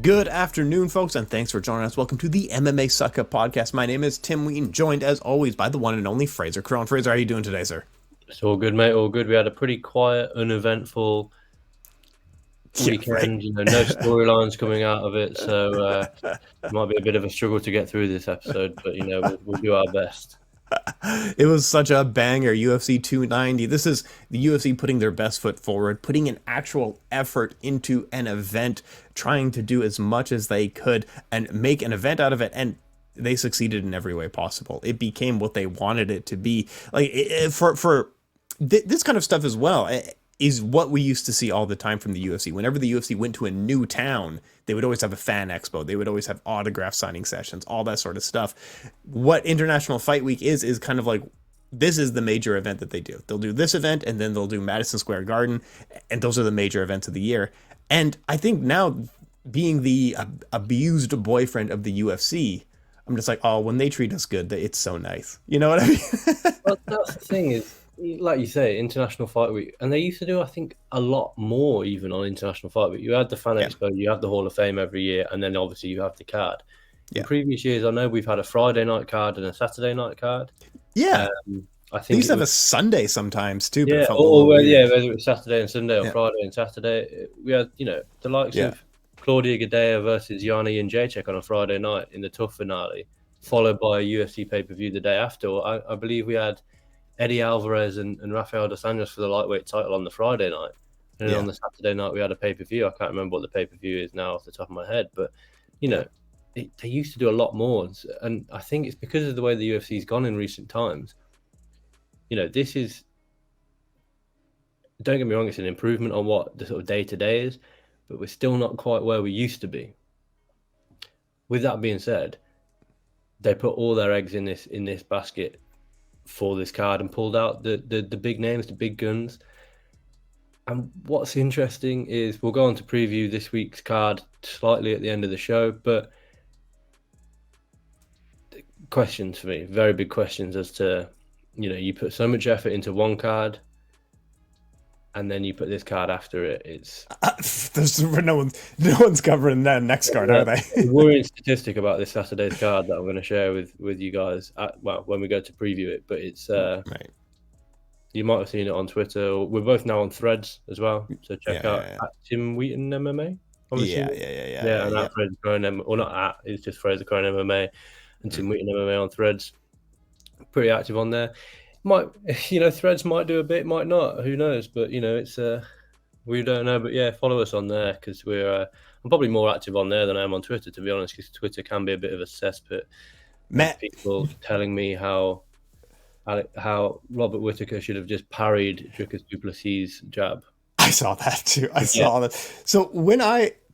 Good afternoon, folks, and thanks for joining us. Welcome to the MMA Sucka Podcast. My name is Tim Wheaton, joined as always by the one and only Frazer Krohn. Frazer, how are you doing today, sir? It's all good, mate. All good. We had a pretty quiet, uneventful weekend. Right. You know, no storylines coming out of it, so it might be a bit of a struggle to get through this episode. But you know, we'll do our best. It was such a banger, UFC 290. This is the UFC putting their best foot forward, putting an actual effort into an event, trying to do as much as they could and make an event out of it. And they succeeded in every way possible. It became what they wanted it to be. Like for this kind of stuff as well is what we used to see all the time from the UFC. Whenever the UFC went to a new town, they would always have a fan expo. They would always have autograph signing sessions, all that sort of stuff. What International Fight Week is kind of like, this is the major event that they do. They'll do this event, and then they'll do Madison Square Garden, and those are the major events of the year. And I think now, being the abused boyfriend of the UFC, I'm just like, oh, when they treat us good, it's so nice. You know what I mean? Well, that's the thing is, like you say, International Fight Week, and they used to do, I think, a lot more even on International Fight Week. You had the Fan Expo, you have the Hall of Fame every year, and then obviously you have the card. In previous years, I know we've had a Friday night card and a Saturday night card. Yeah. I think they used to have a Sunday sometimes too. Yeah, whether it was Saturday and Sunday or Friday and Saturday. We had, you know, the likes of Claudia Gadelha versus Yana Jędrzejczyk on a Friday night in the TUF finale, followed by a UFC pay-per-view the day after. I believe we had Eddie Alvarez and Rafael dos Anjos for the lightweight title on the Friday night. And then on the Saturday night, we had a pay-per-view. I can't remember what the pay-per-view is now off the top of my head. But, you know, they used to do a lot more. And I think it's because of the way the UFC's gone in recent times. You know, this is, don't get me wrong, it's an improvement on what the sort of day-to-day is, but we're still not quite where we used to be. With that being said, they put all their eggs in this basket for this card and pulled out the big names, the big guns. And what's interesting is we'll go on to preview this week's card slightly at the end of the show, but questions for me, very big questions as to, you know, you put so much effort into one card and then you put this card after it. It's no one's covering that next card, are they? The worrying statistic about this Saturday's card that I'm going to share with you guys, when we go to preview it, but it's right. You might have seen it on Twitter. We're both now on Threads as well, so check out at Tim Wheaton MMA. Yeah, and at Frazer Krohn, or not at, it's just Frazer Krohn MMA and Tim Wheaton MMA on Threads. Pretty active on there. Might, you know, Threads might do a bit, might not. Who knows? But you know, it's we don't know. But yeah, follow us on there because I'm probably more active on there than I am on Twitter, to be honest. Because Twitter can be a bit of a cesspit. People telling me how Robert Whittaker should have just parried Dricus Du Plessis' jab. I saw that too. I saw that. So when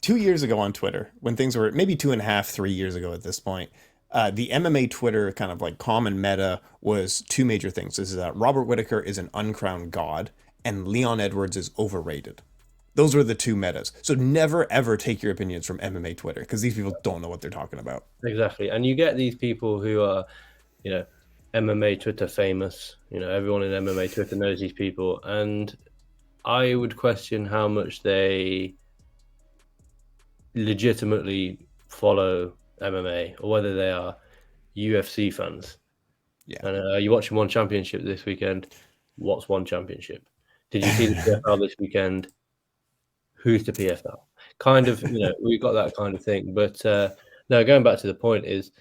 2 years ago on Twitter, when things were maybe 2.5, 3 years ago at this point. The MMA Twitter kind of like common meta was two major things. This is that Robert Whittaker is an uncrowned god and Leon Edwards is overrated. Those were the two metas. So never, ever take your opinions from MMA Twitter because these people don't know what they're talking about. Exactly. And you get these people who are, you know, MMA Twitter famous. You know, everyone in MMA Twitter knows these people. And I would question how much they legitimately follow MMA or whether they are UFC fans. Yeah. And you watching One Championship this weekend? What's One Championship? Did you see the PFL this weekend? Who's the PFL? Kind of, you know, we've got that kind of thing. But no, going back to the point is,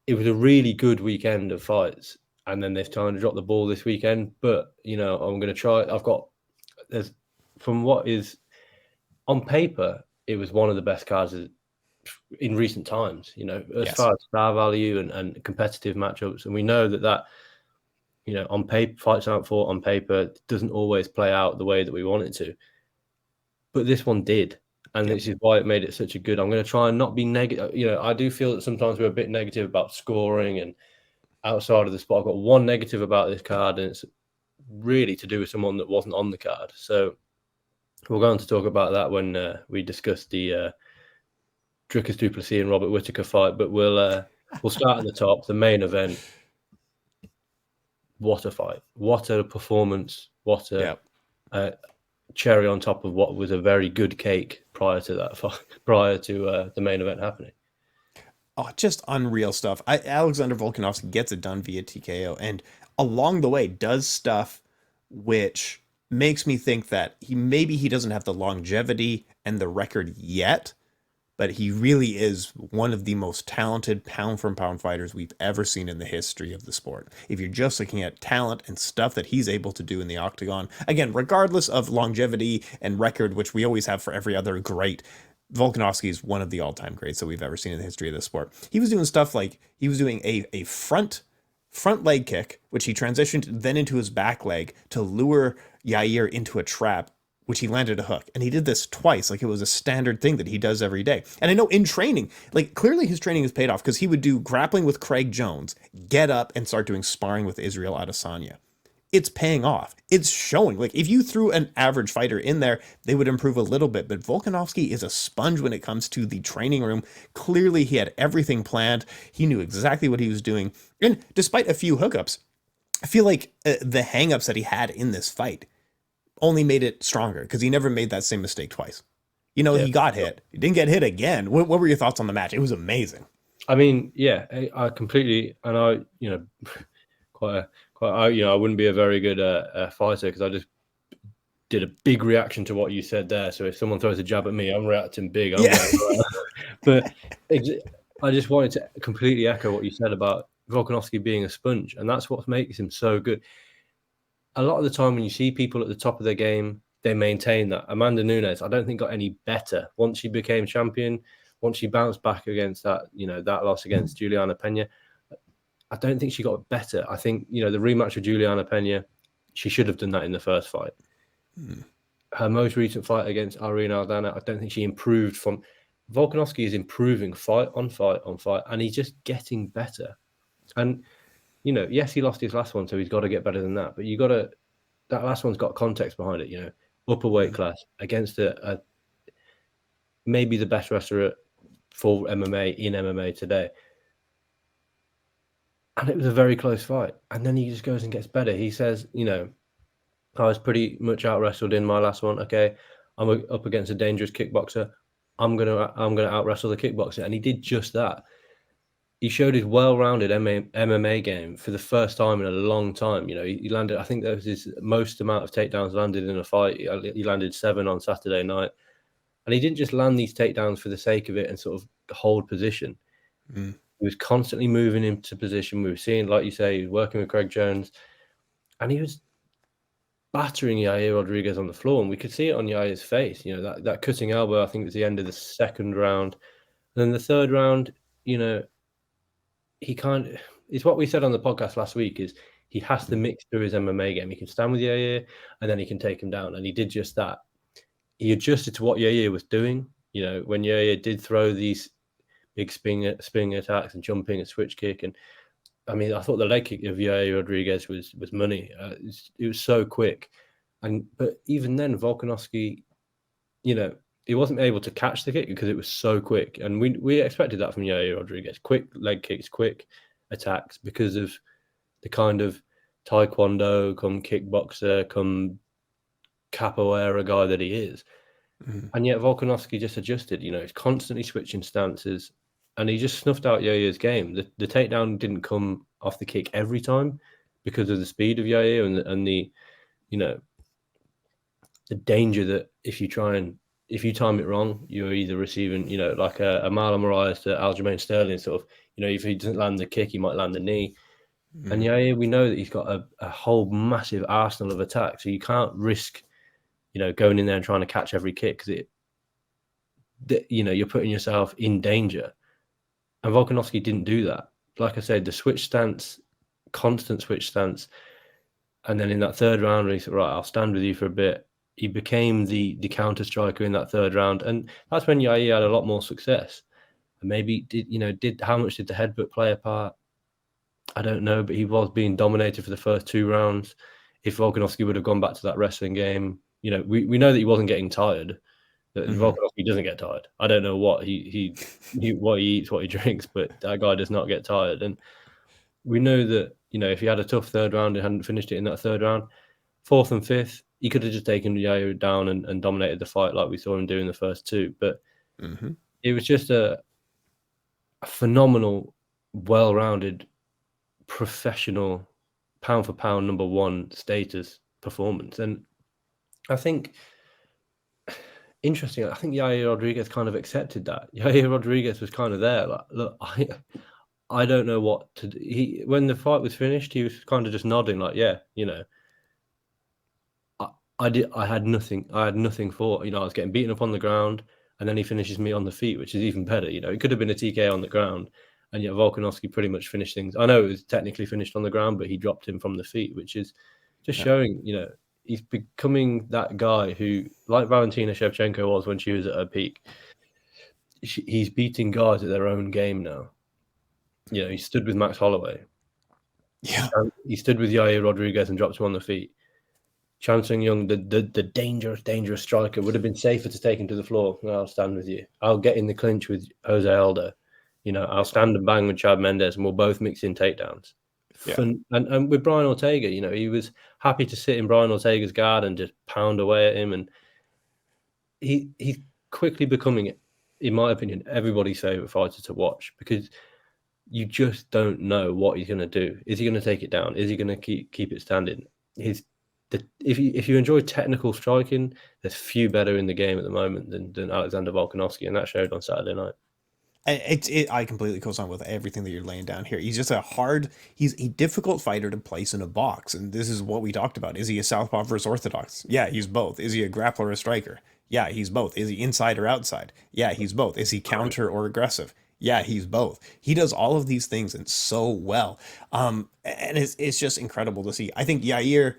it was a really good weekend of fights, and then they've tried to drop the ball this weekend. But you know, I'm going to try. From what is on paper, it was one of the best cards in recent times, you know, as far as star value and competitive matchups. And we know that, you know, on paper, fights aren't fought on paper, doesn't always play out the way that we want it to. But this one did. And this is why it made it such a good. I'm going to try and not be negative. You know, I do feel that sometimes we're a bit negative about scoring and outside of the spot. I've got one negative about this card, and it's really to do with someone that wasn't on the card. So we're going to talk about that when we discuss the Dricus Du Plessis and Robert Whittaker fight, but we'll start at the top, the main event. What a fight! What a performance! What a cherry on top of what was a very good cake prior to the main event happening. Oh, just unreal stuff. Alexander Volkanovski gets it done via TKO, and along the way does stuff which makes me think that he doesn't have the longevity and the record yet, but he really is one of the most talented pound for pound fighters we've ever seen in the history of the sport. If you're just looking at talent and stuff that he's able to do in the octagon, again, regardless of longevity and record, which we always have for every other great, Volkanovski is one of the all-time greats that we've ever seen in the history of the sport. He was doing stuff like he was doing a front leg kick, which he transitioned then into his back leg to lure Yair into a trap, which he landed a hook. And he did this twice, like it was a standard thing that he does every day. And I know in training, like clearly his training has paid off, because he would do grappling with Craig Jones, get up and start doing sparring with Israel Adesanya. It's paying off. It's showing. Like if you threw an average fighter in there, they would improve a little bit. But Volkanovski is a sponge when it comes to the training room. Clearly he had everything planned. He knew exactly what he was doing. And despite a few hookups, I feel like the hangups that he had in this fight only made it stronger, because he never made that same mistake twice. You know, he got hit. He didn't get hit again. What were your thoughts on the match? It was amazing. I mean, yeah, I completely, and I, you know, I wouldn't be a very good fighter, because I just did a big reaction to what you said there. So if someone throws a jab at me, I'm reacting big. But I just wanted to completely echo what you said about Volkanovski being a sponge, and that's what makes him so good. A lot of the time when you see people at the top of their game, they maintain that. Amanda Nunes, I don't think got any better once she became champion, once she bounced back against that, you know, that loss against Juliana Pena. I don't think she got better. I think, you know, the rematch with Juliana Pena, she should have done that in the first fight. Her most recent fight against Irene Aldana, I don't think she improved from. Volkanovski is improving fight on fight on fight, and he's just getting better. And, you know, yes, he lost his last one, so he's got to get better than that. But that last one's got context behind it, you know, upper weight class against a maybe the best wrestler for MMA in MMA today. And it was a very close fight. And then he just goes and gets better. He says, you know, I was pretty much out-wrestled in my last one. Okay, I'm up against a dangerous kickboxer. I'm gonna out-wrestle the kickboxer. And he did just that. He showed his well-rounded MMA game for the first time in a long time. You know, he landed, I think that was his most amount of takedowns landed in a fight. He landed 7 on Saturday night. And he didn't just land these takedowns for the sake of it and sort of hold position. He was constantly moving into position. We were seeing, like you say, he was working with Craig Jones. And he was battering Yair Rodriguez on the floor. And we could see it on Yair's face. You know, that cutting elbow, I think, was the end of the second round. And then the third round, you know, it's what we said on the podcast last week, is he has to mix through his MMA game. He can stand with Yair and then he can take him down. And he did just that. He adjusted to what Yair was doing. You know, when Yair did throw these big spinning attacks and jumping and switch kick. And I mean, I thought the leg kick of Yair Rodriguez was money. It was so quick. But even then, Volkanovski, you know, he wasn't able to catch the kick because it was so quick. And we expected that from Yair Rodriguez. Quick leg kicks, quick attacks, because of the kind of taekwondo, come kickboxer, come capoeira guy that he is. And yet Volkanovski just adjusted. You know, he's constantly switching stances, and he just snuffed out Yair's game. The takedown didn't come off the kick every time because of the speed of Yair and the, you know, the danger that if you time it wrong, you're either receiving, you know, like a Marlon Moraes to Aljamain Sterling sort of, you know, if he doesn't land the kick, he might land the knee. And Yair, we know that he's got a whole massive arsenal of attacks, so you can't risk, you know, going in there and trying to catch every kick, because you know, you're putting yourself in danger. And Volkanovski didn't do that. Like I said, the switch stance, constant switch stance. And then in that third round, he said, right, I'll stand with you for a bit. He became the counter striker in that third round. And that's when Yair had a lot more success. And maybe how much did the headbutt play a part? I don't know, but he was being dominated for the first 2 rounds. If Volkanovski would have gone back to that wrestling game, you know, we know that he wasn't getting tired. That Volkanovski doesn't get tired. I don't know what he what he eats, what he drinks, but that guy does not get tired. And we know that, you know, if he had a tough third round and hadn't finished it in that third round, 4th and 5th, he could have just taken Yair down and dominated the fight like we saw him do in the first two. But it was just a phenomenal, well-rounded, professional, pound-for-pound number one status performance. And I think, interesting, I think Yair Rodriguez kind of accepted that. Yair Rodriguez was kind of there. Like, look, I don't know what to do. When the fight was finished, he was kind of just nodding like, yeah, I had nothing. I had nothing for, I was getting beaten up on the ground, and then he finishes me on the feet, which is even better. It could have been a TK on the ground, and yet Volkanovski pretty much finished things. I know it was technically finished on the ground, but he dropped him from the feet, which is just showing, he's becoming that guy who, like Valentina Shevchenko was when she was at her peak. He's beating guys at their own game now. He stood with Max Holloway. Yeah. He stood with Yair Rodriguez and dropped him on the feet. Chan Sung Young, the dangerous striker, would have been safer to take him to the floor. I'll stand with you. I'll get in the clinch with Jose Aldo. I'll stand and bang with Chad Mendes, and we'll both mix in takedowns. Yeah. And with Brian Ortega, he was happy to sit in Brian Ortega's guard and just pound away at him. And he's quickly becoming, in my opinion, everybody's favorite fighter to watch, because you just don't know what he's going to do. Is he going to take it down? Is he going to keep it standing? If you enjoy technical striking, there's few better in the game at the moment than Alexander Volkanovski, and that showed on Saturday night. I completely co-sign with everything that you're laying down here. He's just he's a difficult fighter to place in a box, and this is what we talked about. Is he a southpaw versus orthodox? Yeah, he's both. Is he a grappler or a striker? Yeah, he's both. Is he inside or outside? Yeah, he's both. Is he counter or aggressive? Yeah, he's both. He does all of these things and so well. And it's just incredible to see. I think Yair,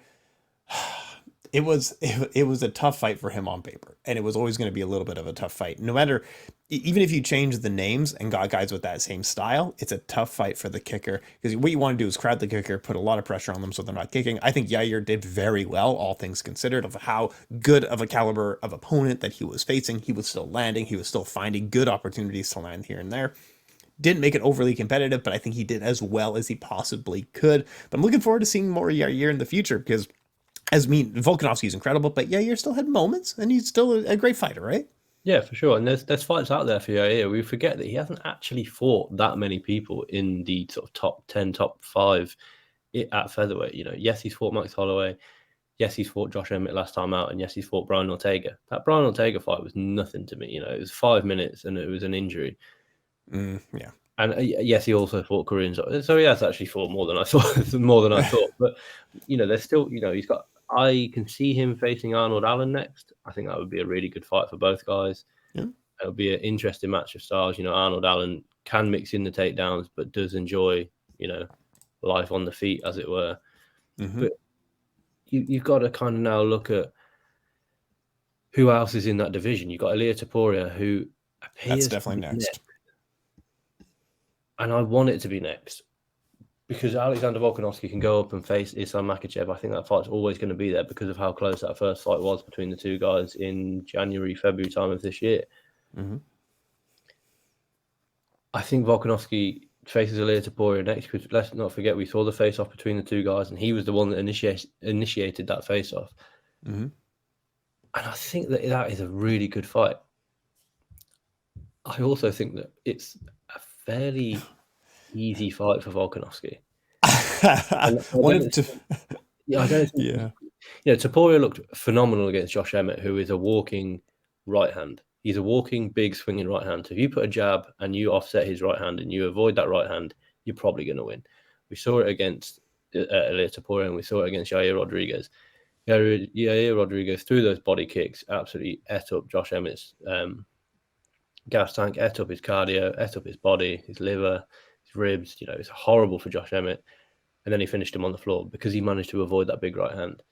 it was a tough fight for him on paper, and it was always going to be a little bit of a tough fight. No matter, even if you change the names and got guys with that same style, it's a tough fight for the kicker, because what you want to do is crowd the kicker, put a lot of pressure on them so they're not kicking. I think Yair did very well, all things considered, of how good of a caliber of opponent that he was facing. He was still landing. He was still finding good opportunities to land here and there. Didn't make it overly competitive, but I think he did as well as he possibly could. But I'm looking forward to seeing more Yair in the future, because Volkanovski is incredible, but Yair still had moments, and he's still a great fighter, right? Yeah, for sure. And there's fights out there for Yair. We forget that he hasn't actually fought that many people in the sort of top 10, top 5 at featherweight. Yes, he's fought Max Holloway. Yes, he's fought Josh Emmett last time out, and yes, he's fought Brian Ortega. That Brian Ortega fight was nothing to me. It was 5 minutes, and it was an injury. Yeah. And yes, he also fought Korean. So he has actually fought more than I thought. But there's still, he's got. I can see him facing Arnold Allen next. I think that would be a really good fight for both guys. Yeah. It'll be an interesting match of styles. Arnold Allen can mix in the takedowns, but does enjoy, life on the feet, as it were. Mm-hmm. But you've got to kind of now look at who else is in that division. You've got Ilia Topuria, who appears that's definitely next. And I want it to be next, because Alexander Volkanovski can go up and face Islam Makhachev. I think that fight's always going to be there because of how close that first fight was between the two guys in January, February time of this year. Mm-hmm. I think Volkanovski faces Ilia Topuria next, because let's not forget we saw the face-off between the two guys, and he was the one that initiated that face-off. Mm-hmm. And I think that is a really good fight. I also think that it's a fairly easy fight for Volkanovski. Topuria looked phenomenal against Josh Emmett, who is a walking right hand. He's a walking, big, swinging right hand. So if you put a jab and you offset his right hand and you avoid that right hand, you're probably going to win. We saw it against Ilia Topuria, and we saw it against Yair Rodriguez. Yair Rodriguez, through those body kicks, absolutely ate up Josh Emmett's gas tank, ate up his cardio, ate up his body, his liver, his ribs. It's horrible for Josh Emmett. And then he finished him on the floor because he managed to avoid that big right hand.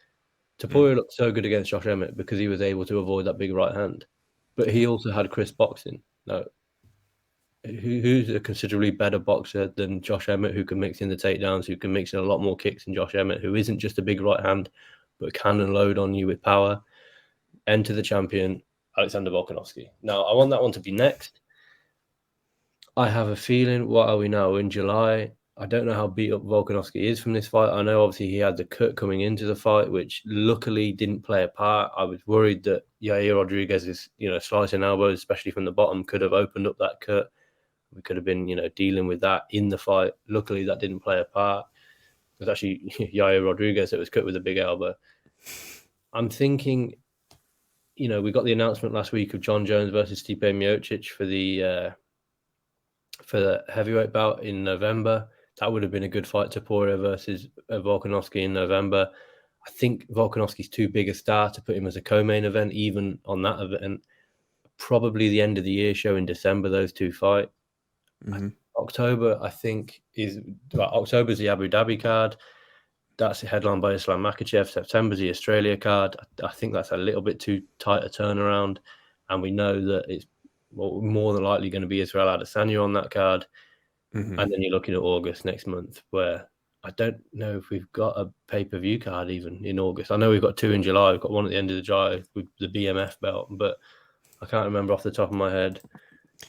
Topuria looked so good against Josh Emmett because he was able to avoid that big right hand. But he also had crisp boxing. Now, who's a considerably better boxer than Josh Emmett, who can mix in the takedowns, who can mix in a lot more kicks than Josh Emmett, who isn't just a big right hand, but can unload on you with power? Enter the champion, Alexander Volkanovski. Now, I want that one to be next. I have a feeling, what are we now, in July? I don't know how beat up Volkanovski is from this fight. I know obviously he had the cut coming into the fight, which luckily didn't play a part. I was worried that Yair Rodriguez's, slicing elbows, especially from the bottom, could have opened up that cut. We could have been, dealing with that in the fight. Luckily, that didn't play a part. It was actually Yair Rodriguez that was cut with a big elbow. I'm thinking, we got the announcement last week of John Jones versus Stipe Miocic for the heavyweight bout in November. That would have been a good fight. Topuria versus Volkanovski in November. I think Volkanovski's too big a star to put him as a co-main event, even on that event. Probably the end of the year show in December, those two fight. Mm-hmm. October, I think, October's the Abu Dhabi card. That's headlined by Islam Makhachev. September's the Australia card. I think that's a little bit too tight a turnaround. And we know that it's more than likely going to be Israel Adesanya on that card. Mm-hmm. And then you're looking at August next month, where I don't know if we've got a pay-per-view card even in August. I know we've got two in July. We've got one at the end of July with the BMF belt, but I can't remember off the top of my head.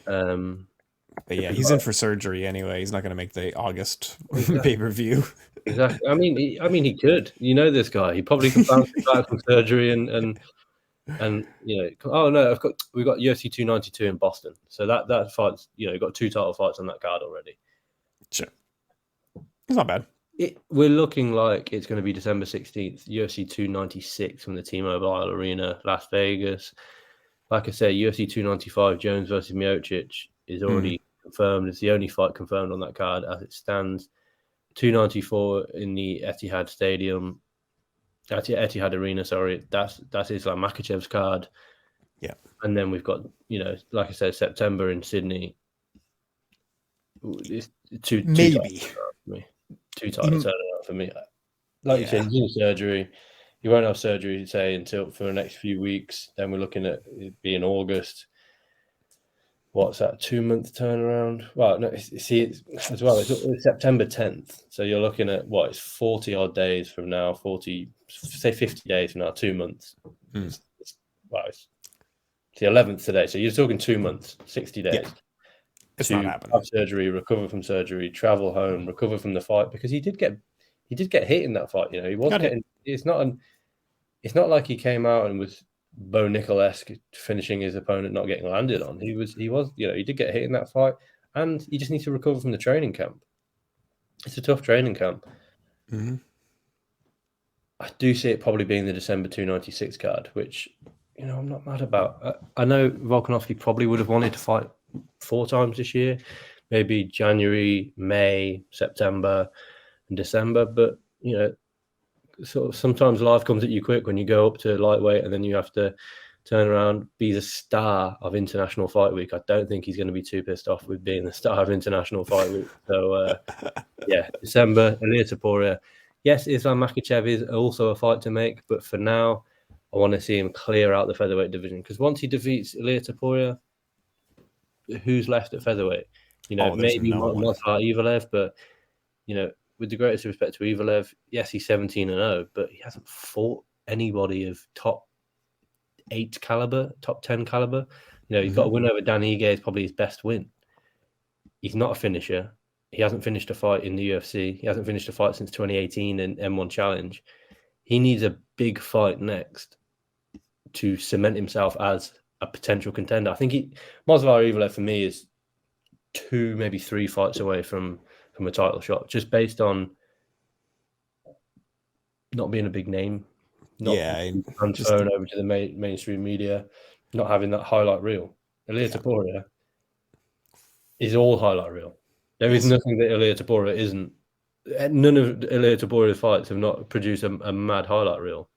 But yeah, he's in for surgery anyway. He's not going to make the August pay-per-view. Exactly. I mean, he could. This guy. He probably could bounce back from surgery and oh no, we've got UFC 292 in Boston, so that fight's you've got two title fights on that card already. Sure, it's not bad. We're looking like it's going to be December 16th, UFC 296 from the T-Mobile Arena, Las Vegas. Like I said, UFC 295 Jones versus Miocic is already confirmed. It's the only fight confirmed on that card as it stands. 294 in the Etihad Stadium. Etihad Arena, sorry, that's Islam Makhachev's card. Yeah. And then we've got, like I said, September in Sydney. It's too tight turnaround for me. Like you said, he's in surgery. He won't have surgery, say, until for the next few weeks. Then we're looking at it being August. What's that, 2-month turnaround? Well, no, it's September 10th. So you're looking at, it's 40-odd days from now, 50 days from now, 2 months. It's the 11th today. So you're talking 2 months, 60 days. Yeah. It's not happening. Have surgery, recover from surgery, travel home, recover from the fight, because he did get hit in that fight. He was getting. It's not like he came out and was Bo Nickal-esque, finishing his opponent, not getting landed on. He was. He did get hit in that fight, and you just need to recover from the training camp. It's a tough training camp. Mm-hmm. I do see it probably being the December 296 card, which I'm not mad about. I know Volkanovski probably would have wanted to fight 4 times this year, maybe January, May, September, and December. But sort of sometimes life comes at you quick when you go up to lightweight, and then you have to turn around, be the star of International Fight Week. I don't think he's going to be too pissed off with being the star of International Fight Week. So December, Ilir Topuria. Yes, Islam Makhachev is also a fight to make, but for now, I want to see him clear out the featherweight division, because once he defeats Ilir Topuria, who's left at featherweight? Maybe not Evelev, but with the greatest respect to Evelev, yes, he's 17-0, but he hasn't fought anybody of top 8 caliber, top 10 caliber. He's got a win over Dan Ige, is probably his best win. He's not a finisher. He hasn't finished a fight in the UFC. He hasn't finished a fight since 2018 in M1 Challenge. He needs a big fight next to cement himself as a potential contender. I think Movsar Evelev for me is 2, maybe 3 fights away from a title shot, just based on not being a big name, transferring over to the mainstream media, not having that highlight reel. Ilir Topuria is all highlight reel. There is nothing that Ilir Topuria isn't. None of Ilir Topuria's fights have not produced a mad highlight reel.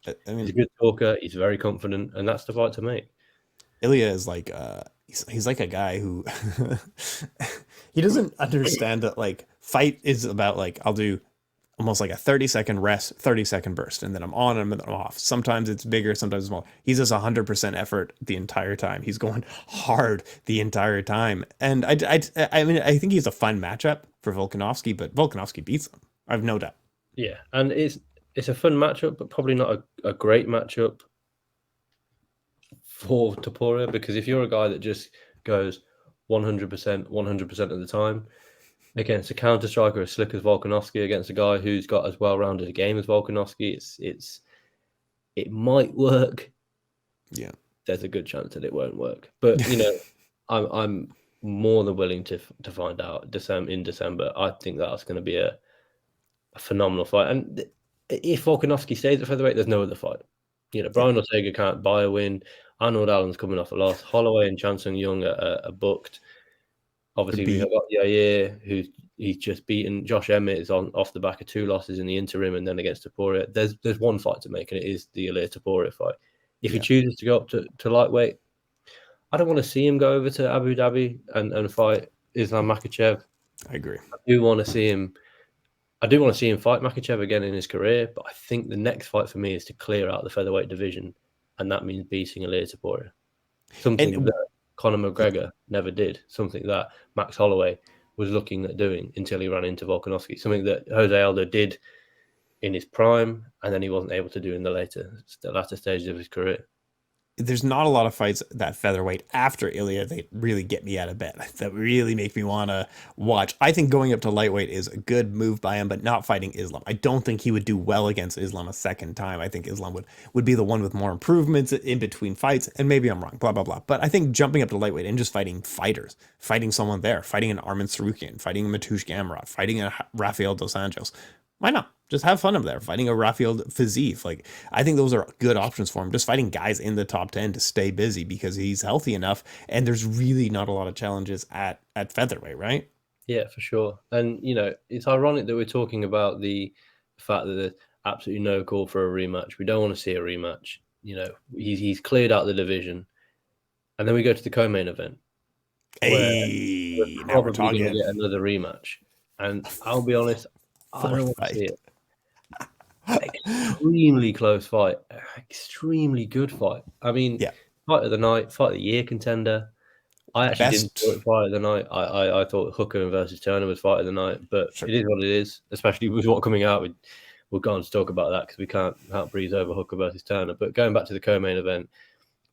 He's a good talker. He's very confident, and that's the fight to make. Ilya is like he's like a guy who he doesn't understand that fight is about I'll do almost like a 30-second rest, 30-second burst, and then I'm on and I'm off. Sometimes it's bigger, sometimes it's small. He's just 100% effort the entire time. He's going hard the entire time, and I think he's a fun matchup for Volkanovski, but Volkanovski beats him. I have no doubt. Yeah, and it's a fun matchup, but probably not a great matchup for Topuria, because if you're a guy that just goes 100% of the time, against a counter striker as slick as Volkanovski, against a guy who's got as well-rounded a game as Volkanovski. It might work. Yeah, there's a good chance that it won't work. But I'm more than willing to find out in December. I think that's going to be a phenomenal fight. And if Volkanovski stays at featherweight, there's no other fight. Brian Ortega can't buy a win. Arnold Allen's coming off a loss. Holloway and Chan Sung Jung are booked. Obviously, we've got Yair, he's just beaten. Josh Emmett is off the back of 2 losses in the interim, and then against Topuria. There's one fight to make, and it is the Yair Topuria fight. If he chooses to go up to lightweight, I don't want to see him go over to Abu Dhabi and fight Islam Makhachev. I agree. I do want to see him fight Makhachev again in his career, but I think the next fight for me is to clear out the featherweight division, and that means beating Yair Topuria. Something that Conor McGregor never did, something that Max Holloway was looking at doing until he ran into Volkanovski, something that Jose Aldo did in his prime, and then he wasn't able to do in the latter stages of his career. There's not a lot of fights that featherweight after Ilya that really get me out of bed, that really make me want to watch. I think going up to lightweight is a good move by him, but not fighting Islam. I don't think he would do well against Islam a second time. I think Islam would be the one with more improvements in between fights, and maybe I'm wrong, blah, blah, blah. But I think jumping up to lightweight and just fighting fighters, fighting someone there, fighting an Armin Sarukian, fighting a Mateusz Gamrot, fighting a Rafael Dos Anjos, why not? Just have fun up there, fighting a Rafael Fiziev. Like, I think those are good options for him. Just fighting guys in the top 10 to stay busy because he's healthy enough, and there's really not a lot of challenges at featherweight, right? Yeah, for sure. And, it's ironic that we're talking about the fact that there's absolutely no call for a rematch. We don't want to see a rematch. He's cleared out the division. And then we go to the co-main event. Hey, now we're talking. Going to get another rematch. And I'll be honest, I don't want to see it. Extremely close fight, extremely good fight. I mean, fight of the night, fight of the year contender. I actually didn't thought fight of the night. I thought Hooker versus Turner was fight of the night, but it is what it is. Especially with what coming out, we'll go on to talk about that because we can't breeze over Hooker versus Turner. But going back to the co-main event,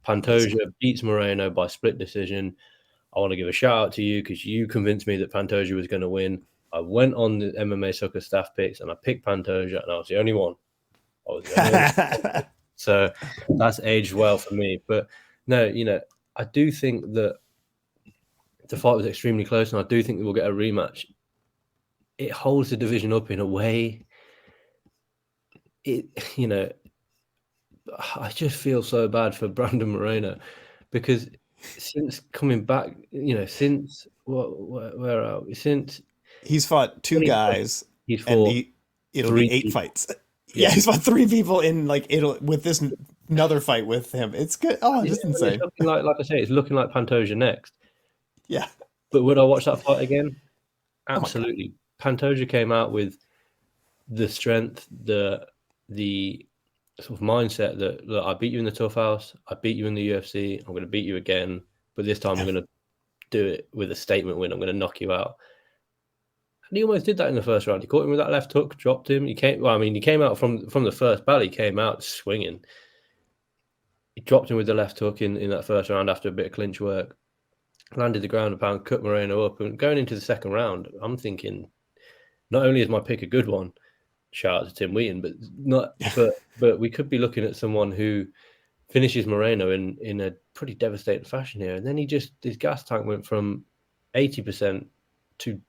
Pantoja beats Moreno by split decision. I want to give a shout out to you because you convinced me that Pantoja was going to win. I went on the MMA Sucka staff picks and I picked Pantoja, and I was the only one. So that's aged well for me. But no, I do think that the fight was extremely close, and I do think that we'll get a rematch. It holds the division up in a way. I just feel so bad for Brandon Moreno because since coming back, since where are we? Since he's fought 2 guys. He's fought it'll be 8 fights. Yeah, he's fought 3 people in Italy with this another fight with him. It's good. Oh, it's insane. It's like I say, it's looking like Pantoja next. Yeah. But would I watch that fight again? Absolutely. Pantoja came out with the strength, the sort of mindset that, look, I beat you in the tough house, I beat you in the UFC, I'm going to beat you again, but this time I'm going to do it with a statement win. I'm going to knock you out. And he almost did that in the first round. He caught him with that left hook, dropped him. He came out from the first battle. He came out swinging. He dropped him with the left hook in that first round after a bit of clinch work. Landed the ground and pound, cut Moreno up. And going into the second round, I'm thinking, not only is my pick a good one, shout out to Tim Wheaton, but we could be looking at someone who finishes Moreno in a pretty devastating fashion here. And then his gas tank went from 80% to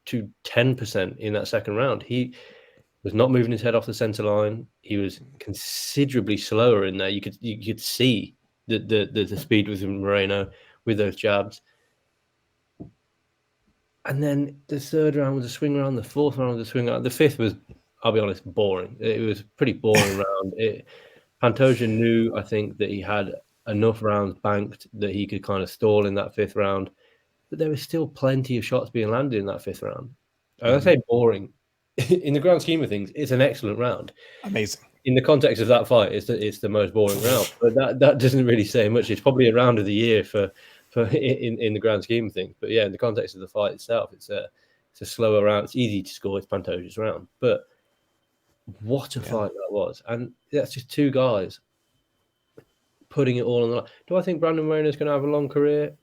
10% in that second round. He was not moving his head off the center line. He was considerably slower in there. You could see the speed with Moreno with those jabs. And then the third round was a swing round. The fourth round was a swing round. The fifth was, I'll be honest, boring. It was a pretty boring round. Pantoja knew, I think, that he had enough rounds banked that he could kind of stall in that fifth round. But there was still plenty of shots being landed in that fifth round. I say boring. In the grand scheme of things, it's an excellent round. Amazing. In the context of that fight, it's the most boring round. But that doesn't really say much. It's probably a round of the year for in the grand scheme of things. But yeah, in the context of the fight itself, it's a slower round. It's easy to score. It's Pantoja's round. But what a fight that was. And that's just 2 guys putting it all on the line. Do I think Brandon Moreno is going to have a long career?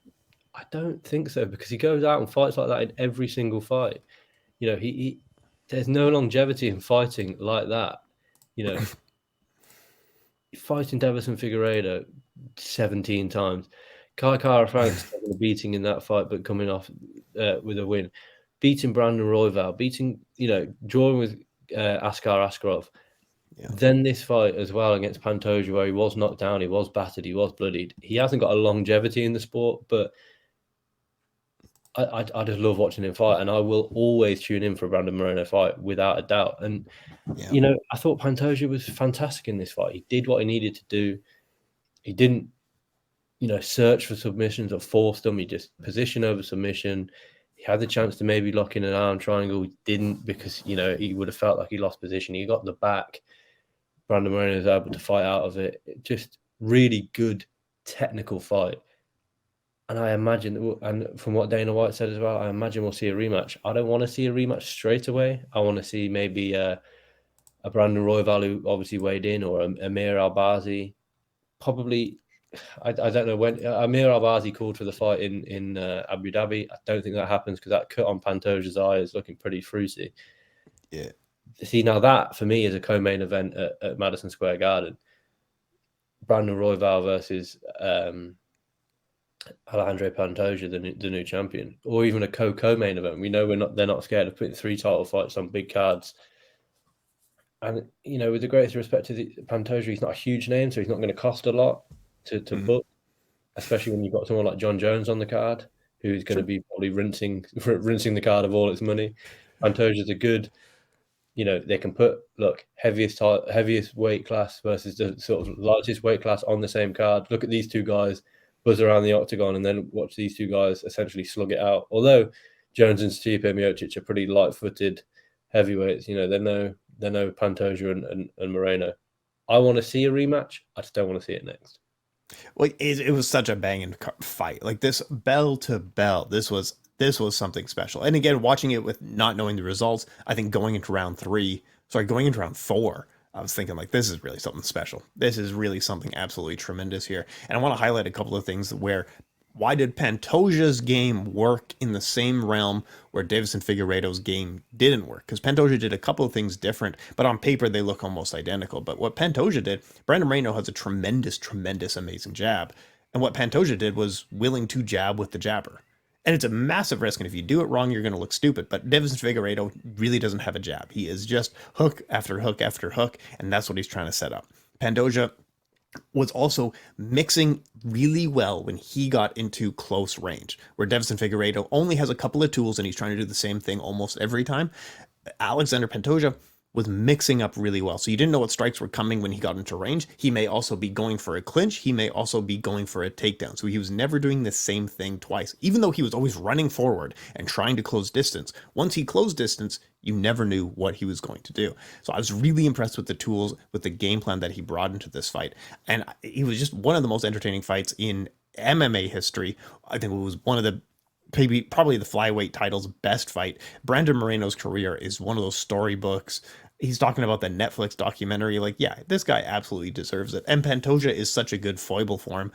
I don't think so, because he goes out and fights like that in every single fight. You know, there's no longevity in fighting like that. You know, fighting Davison Figueiredo 17 times. Kai Kara France taking a beating in that fight, but coming off with a win. Beating Brandon Royval, drawing with Askar Askarov. Yeah. Then this fight as well against Pantoja, where he was knocked down, he was battered, he was bloodied. He hasn't got a longevity in the sport, but I just love watching him fight, and I will always tune in for a Brandon Moreno fight without a doubt. And I thought Pantoja was fantastic in this fight. He did what he needed to do. He didn't, search for submissions or force them. He just position over submission. He had the chance to maybe lock in an arm triangle. He didn't, because he would have felt like he lost position. He got the back. Brandon Moreno was able to fight out of it. Just really good technical fight. And I imagine, and from what Dana White said as well, I imagine we'll see a rematch. I don't want to see a rematch straight away. I want to see maybe a Brandon Royval who obviously weighed in, or Amir Albazi. Probably, I don't know when. Amir Albazi called for the fight in Abu Dhabi. I don't think that happens, because that cut on Pantoja's eye is looking pretty fruity. Yeah. See, now that for me is a co-main event at Madison Square Garden. Brandon Royval versus Alexandre Pantoja, the new champion, or even a co-main event. We know they're not scared of putting 3 title fights on big cards. And with the greatest respect to Pantoja, he's not a huge name, so he's not going to cost a lot to book, especially when you've got someone like John Jones on the card, who's going to be probably rinsing the card of all its money. Pantoja's a good. They can put, heaviest weight class versus the sort of lightest weight class on the same card. Look at these two guys buzz around the octagon, and then watch these two guys essentially slug it out. Although Jones and Stipe Miocic are pretty light-footed heavyweights, they know Pantoja and Moreno. I want to see a rematch. I just don't want to see it next. Well, it was such a banging fight. Like, this bell to bell, this was something special. And again, watching it with not knowing the results, I think going into round 4, I was thinking, like, this is really something special. This is really something absolutely tremendous here. And I want to highlight a couple of things why did Pantoja's game work in the same realm where Davison Figueiredo's game didn't work? Because Pantoja did a couple of things different, but on paper they look almost identical. But what Pantoja did, Brandon Moreno has a tremendous, amazing jab. And what Pantoja did was willing to jab with the jabber. And it's a massive risk, and if you do it wrong, you're going to look stupid. But Davison Figueiredo really doesn't have a jab. He is just hook after hook after hook, and that's what he's trying to set up. Pantoja was also mixing really well when he got into close range, where Davison Figueiredo only has a couple of tools, and he's trying to do the same thing almost every time. Alexander Pantoja was mixing up really well. So you didn't know what strikes were coming when he got into range. He may also be going for a clinch. He may also be going for a takedown. So he was never doing the same thing twice, even though he was always running forward and trying to close distance. Once he closed distance, you never knew what he was going to do. So I was really impressed with the tools, with the game plan that he brought into this fight. And he was just one of the most entertaining fights in MMA history. I think it was one of the probably the flyweight title's best fight. Brandon Moreno's career is one of those storybooks. He's talking about the Netflix documentary. Like, yeah, this guy absolutely deserves it. And Pantoja is such a good foible for him.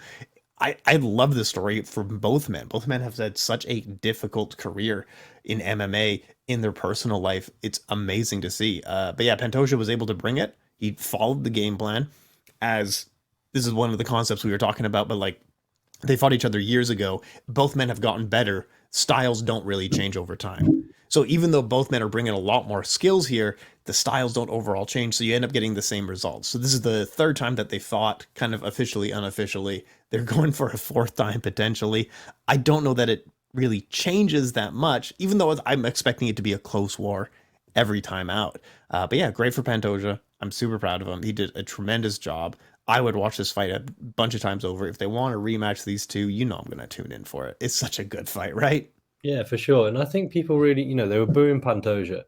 I love the story from both men. Both men have had such a difficult career in MMA in their personal life. It's amazing to see. But yeah, Pantoja was able to bring it. He followed the game plan, as this is one of the concepts we were talking about, but like, they fought each other years ago. Both men have gotten better. Styles don't really change over time. So even though both men are bringing a lot more skills here, the styles don't overall change. So you end up getting the same results. So this is the third time that they fought, kind of officially, unofficially. They're going for a 4th time potentially. I don't know that it really changes that much, even though I'm expecting it to be a close war every time out. But yeah, great for Pantoja. I'm super proud of him. He did a tremendous job. I would watch this fight a bunch of times over. If they want to rematch these two, I'm going to tune in for it. It's such a good fight, right? Yeah, for sure. And I think people really, they were booing Pantoja.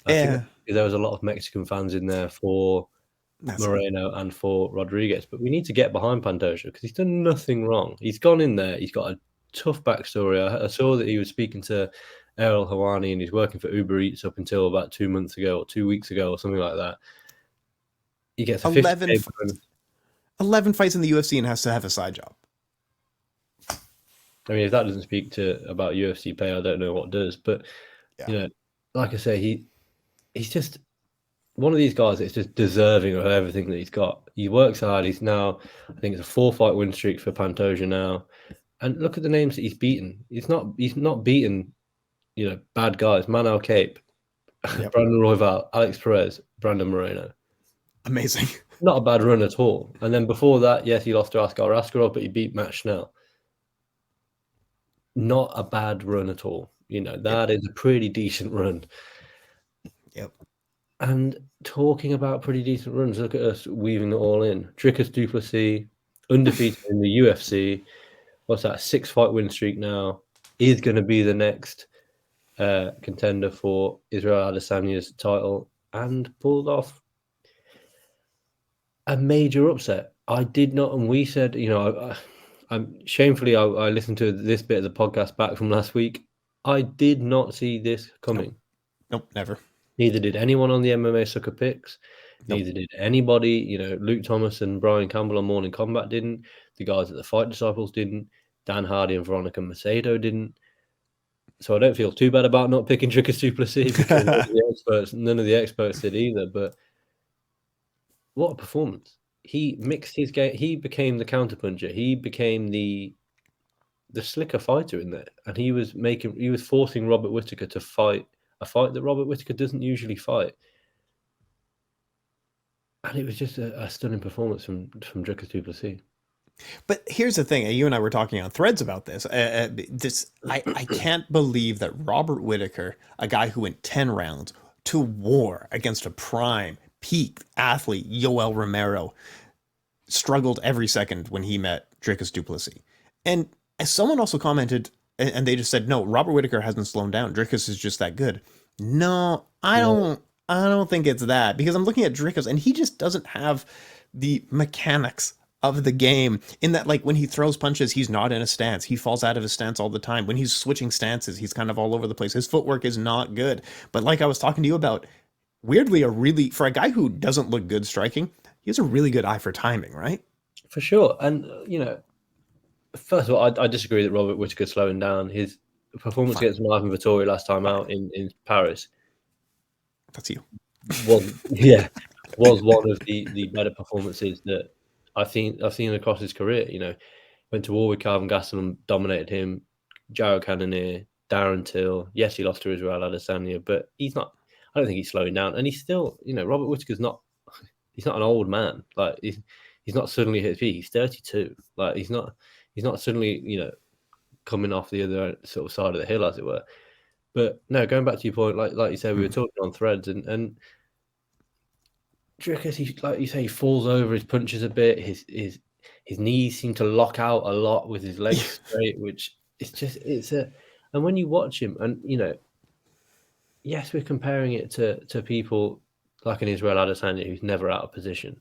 I think there was a lot of Mexican fans in there for Moreno and for Rodriguez. But we need to get behind Pantoja, because he's done nothing wrong. He's gone in there. He's got a tough backstory. I saw that he was speaking to Errol Hawani, and he's working for Uber Eats up until about 2 months ago or 2 weeks ago or something like that. He gets 11 fights in the UFC and has to have a side job. I mean, if that doesn't speak about UFC pay, I don't know what does. But, like I say, he's just one of these guys that's just deserving of everything that he's got. He works hard. He's now, I think it's a 4-fight win streak for Pantoja now. And look at the names that he's beaten. He's not beaten, bad guys. Manel Cape, Brandon Royval, Alex Perez, Brandon Moreno. Amazing. Not a bad run at all. And then before that, yes, he lost to Askar Askarov, but he beat Matt Schnell. Not a bad run at all. That is a pretty decent run. Yep. And talking about pretty decent runs, look at us weaving it all in. Dricus Du Plessis, undefeated in the UFC. What's that? 6-fight win streak now. Is going to be the next contender for Israel Adesanya's title, and pulled off a major upset. I did not, and we said, I'm shamefully, I listened to this bit of the podcast back from last week. I did not see this coming. Nope, never. Neither did anyone on the MMA Sucka picks. Nope. Neither did anybody. Luke Thomas and Brian Campbell on Morning Combat didn't. The guys at the Fight Disciples didn't. Dan Hardy and Veronica Macedo didn't. So I don't feel too bad about not picking Dricus Du Plessis because none of the experts did either. But what a performance! He mixed his game. He became the counterpuncher. He became the slicker fighter in there, and he was forcing Robert Whittaker to fight a fight that Robert Whittaker doesn't usually fight. And it was just a stunning performance from Dricus Du Plessis. But here's the thing, you and I were talking on threads about this. I can't believe that Robert Whittaker, a guy who went 10 rounds to war against a prime, peak athlete, Yoel Romero, struggled every second when he met Dricus Du Plessis. And as someone also commented, and they just said, no, Robert Whittaker hasn't slowed down. Dricus is just that good. No, I don't think it's that, because I'm looking at Dricus and he just doesn't have the mechanics of the game, in that, like, when he throws punches, he's not in a stance. He falls out of his stance all the time. When he's switching stances, he's kind of all over the place. His footwork is not good. But like I was talking to you about, weirdly, for a guy who doesn't look good striking, he has a really good eye for timing, right? For sure. And, first of all, I disagree that Robert Whittaker's slowing down. His performance against Marvin Vettori last time out in Paris. That's you. Was one of the better performances that I've seen across his career. Went to war with Calvin Gastelum, dominated him. Jairo Cannonier, Darren Till. Yes, he lost to Israel Adesanya, but he's not. I don't think he's slowing down, and he's still. Robert Whittaker's not. He's not an old man. Like he's not suddenly hit his peak. He's 32. Like he's not suddenly coming off the other sort of side of the hill, as it were. But no, going back to your point, like you said, we were talking on threads, and Dricus, like you say, he falls over, his punches a bit, his knees seem to lock out a lot with his legs straight, which and when you watch him, and yes, we're comparing it to people like an Israel Adesanya who's never out of position,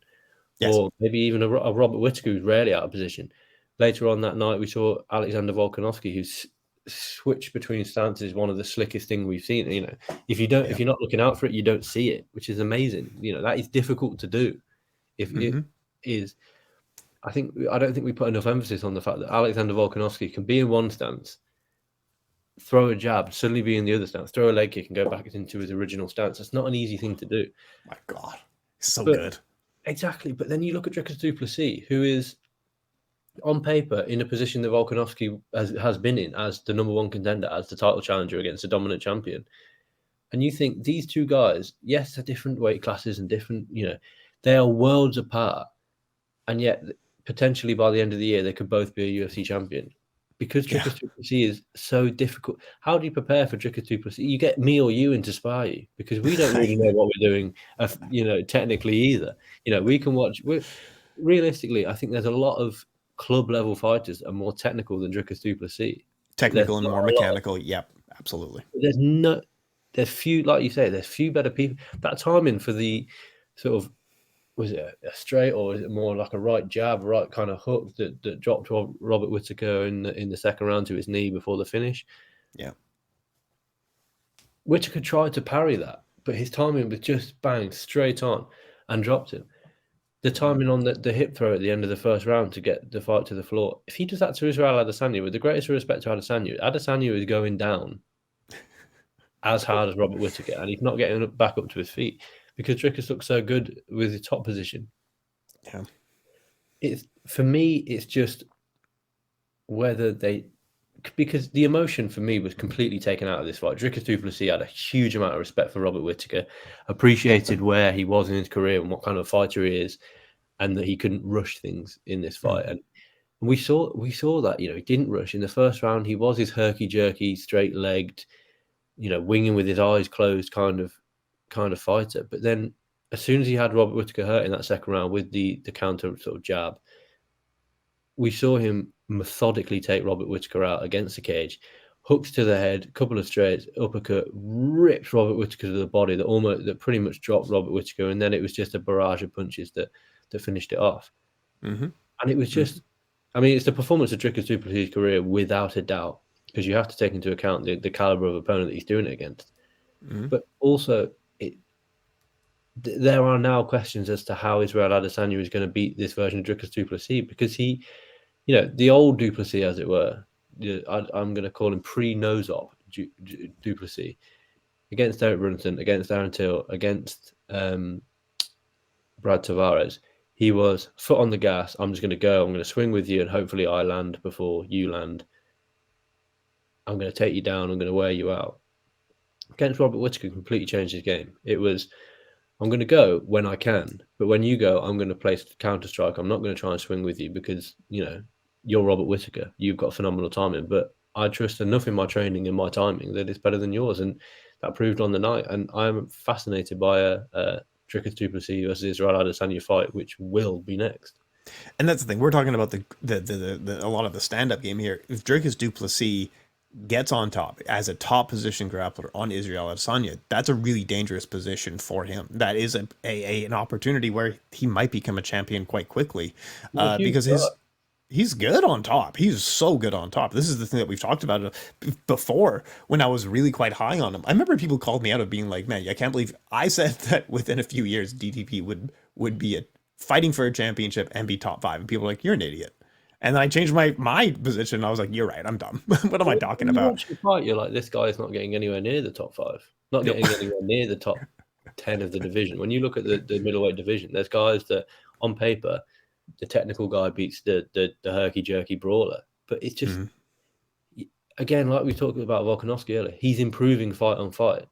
yes, or maybe even a Robert Whittaker who's rarely out of position. Later on that night, we saw Alexander Volkanovski, who's switch between stances, one of the slickest thing we've seen. If you're not looking out for it, you don't see it, which is amazing. That is difficult to do. It is, I don't think we put enough emphasis on the fact that Alexander Volkanovski can be in one stance, throw a jab, suddenly be in the other stance, throw a leg kick and go back into his original stance. It's not an easy thing to do. My God, so good. Exactly. But then you look at Dricus Du Plessis, who is on paper in a position that Volkanovski has been in as the number one contender, as the title challenger against a dominant champion. And you think these two guys, yes, they're different weight classes and different, they are worlds apart. And yet potentially by the end of the year, they could both be a UFC champion. Because Dricus Du Plessis is so difficult. How do you prepare for Dricus Du Plessis? You get me or you in to spar you, because we don't really know what we're doing, technically either. We can watch. Realistically, I think there's a lot of club level fighters are more technical than Dricus Du Plessis. Technical and more mechanical. Yep, absolutely. There's few, like you say, there's few better people. That timing for the sort of, was it a straight or is it more like a right jab, right kind of hook that dropped Robert Whittaker in the second round to his knee before the finish? Yeah. Whittaker tried to parry that, but his timing was just bang straight on and dropped him. The timing on the hip throw at the end of the first round to get the fight to the floor. If he does that to Israel Adesanya, with the greatest respect to Adesanya is going down. as hard as Robert Whittaker, and he's not getting back up to his feet because Dricus looks so good with his top position. Yeah. For me, it's just whether because the emotion for me was completely taken out of this fight. Dricus Du Plessis had a huge amount of respect for Robert Whittaker, appreciated where he was in his career and what kind of fighter he is, and that he couldn't rush things in this fight. And we saw that, he didn't rush in the first round. He was his herky-jerky, straight-legged, winging with his eyes closed kind of fighter. But then as soon as he had Robert Whittaker hurt in that second round with the counter sort of jab, we saw him methodically take Robert Whittaker out against the cage, hooks to the head, couple of straights, uppercut, rips Robert Whittaker to the body that pretty much dropped Robert Whittaker, and then it was just a barrage of punches that finished it off. And it was just, it's the performance of Dricus Du Plessis' career without a doubt, because you have to take into account the caliber of opponent that he's doing it against. But also, there are now questions as to how Israel Adesanya is going to beat this version of Dricus Du Plessis, because he, the old Du Plessis, as it were, I'm going to call him pre-nose-op Du Plessis, against Derek Brunson, against Aaron Till, against Brad Tavares. He was foot on the gas. I'm just going to go. I'm going to swing with you, and hopefully I land before you land. I'm going to take you down. I'm going to wear you out. Against Robert Whittaker, completely changed his game. It was, I'm going to go when I can, but when you go, I'm going to place counter strike. I'm not going to try and swing with you because, you're Robert Whittaker. You've got phenomenal timing, but I trust enough in my training and my timing that it's better than yours. And that proved on the night. And I'm fascinated by a Dricus Du Plessis versus Israel Adesanya fight, which will be next. And that's the thing. We're talking about the a lot of the stand-up game here. If Dricus Du Plessis gets on top as a top position grappler on Israel Adesanya, that's a really dangerous position for him. That is an opportunity where he might become a champion quite quickly, because he's good on top. He's so good on top. This is the thing that we've talked about before when I was really quite high on him. I remember people called me out of being like, man, I can't believe I said that within a few years DTP would be fighting for a championship and be top 5. And people were like, you're an idiot. And then I changed my position. I was like, you're right. I'm dumb. What am I talking about? You're like, this guy is not getting anywhere near the top 5. Not getting anywhere near the top 10 of the division. When you look at the middleweight division, there's guys that on paper, the technical guy beats the herky-jerky brawler. But it's just, again, like we talked about Volkanovski earlier, he's improving fight on fight.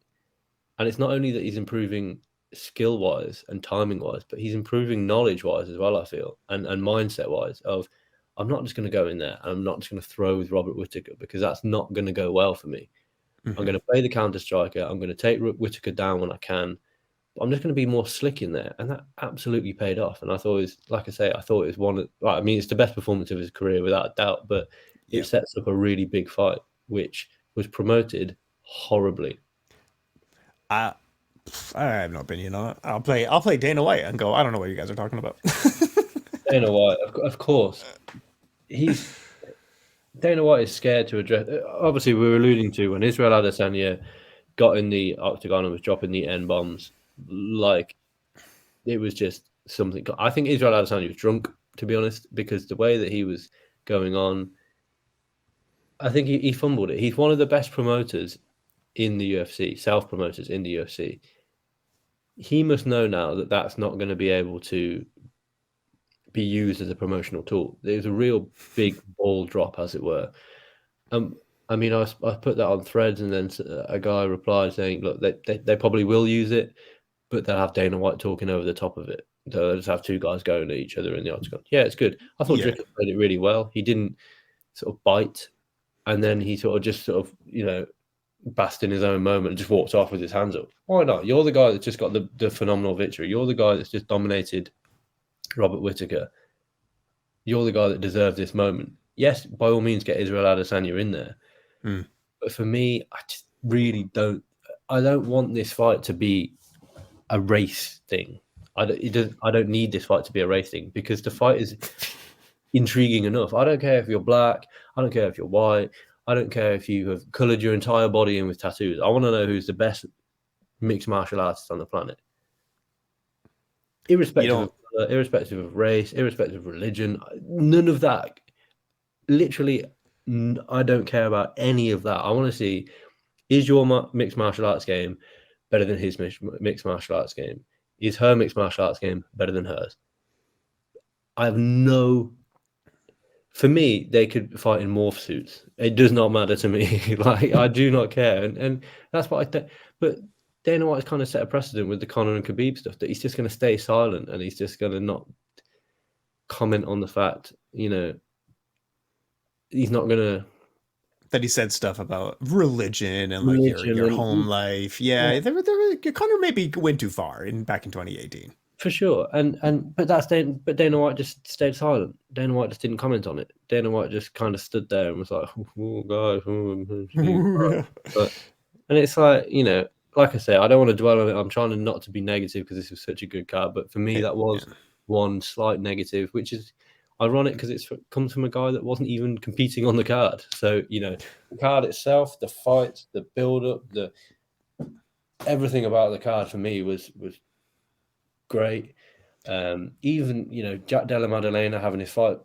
And it's not only that he's improving skill-wise and timing-wise, but he's improving knowledge-wise as well, I feel, and mindset-wise of, I'm not just going to go in there and I'm not just going to throw with Robert Whittaker because that's not going to go well for me. I'm going to play the counter-striker. I'm going to take Whittaker down when I can. I'm just going to be more slick in there. And that absolutely paid off. And I thought it was, like I say, it's one of, it's the best performance of his career without a doubt, but it sets up a really big fight, which was promoted horribly. I have no opinion on it. I'll play Dana White and go, I don't know what you guys are talking about. Dana White, of course. Dana White is scared to address. Obviously, we were alluding to when Israel Adesanya got in the octagon and was dropping the N bombs, like it was just something. I think Israel Adesanya was drunk, to be honest, because the way that he was going on, I think he fumbled it. He's one of the best promoters in the UFC, self-promoters in the UFC. He must know now that that's not going to be able to be used as a promotional tool. There's a real big ball drop, as it were. I put that on Threads, and then a guy replied saying, look, they probably will use it, but they'll have Dana White talking over the top of it. They'll just have two guys going at each other in the octagon. Yeah, it's good. I thought Dricus played it really well. He didn't sort of bite, and then he basked in his own moment and just walked off with his hands up. Why not? You're the guy that's just got the phenomenal victory. You're the guy that's just dominated Robert Whittaker. You're the guy that deserves this moment. Yes, by all means, get Israel Adesanya in there. But for me, I just really don't. I don't want this fight to be a race thing. I don't need this fight to be a race thing because the fight is intriguing enough. I don't care if you're black. I don't care if you're white. I don't care if you have coloured your entire body in with tattoos. I want to know who's the best mixed martial artist on the planet. Irrespective of race, irrespective of religion, none of that. Literally, I don't care about any of that. I want to see Is your mixed martial arts game better than his mixed martial arts game? Is her mixed martial arts game better than hers? I have no... For me, they could fight in morph suits. It does not matter to me. Like, I do not care. And that's what I think. But Dana White's kind of set a precedent with the Conor and Khabib stuff, that he's just going to stay silent and he's just going to not comment on the fact, you know, he's not going to... That he said stuff about religion and like your home life. Yeah, Conor maybe went too far back in 2018. For sure. But Dana White just stayed silent. Dana White just didn't comment on it. Dana White just kind of stood there and was like, oh guys. And it's like, you know, like I say, I don't want to dwell on it. I'm trying not to be negative because this was such a good card. But for me, that was one slight negative, which is ironic because it comes from a guy that wasn't even competing on the card. So, you know, the card itself, the fights, the build-up, everything about the card for me was great. Even, you know, Jack Della Maddalena having his fight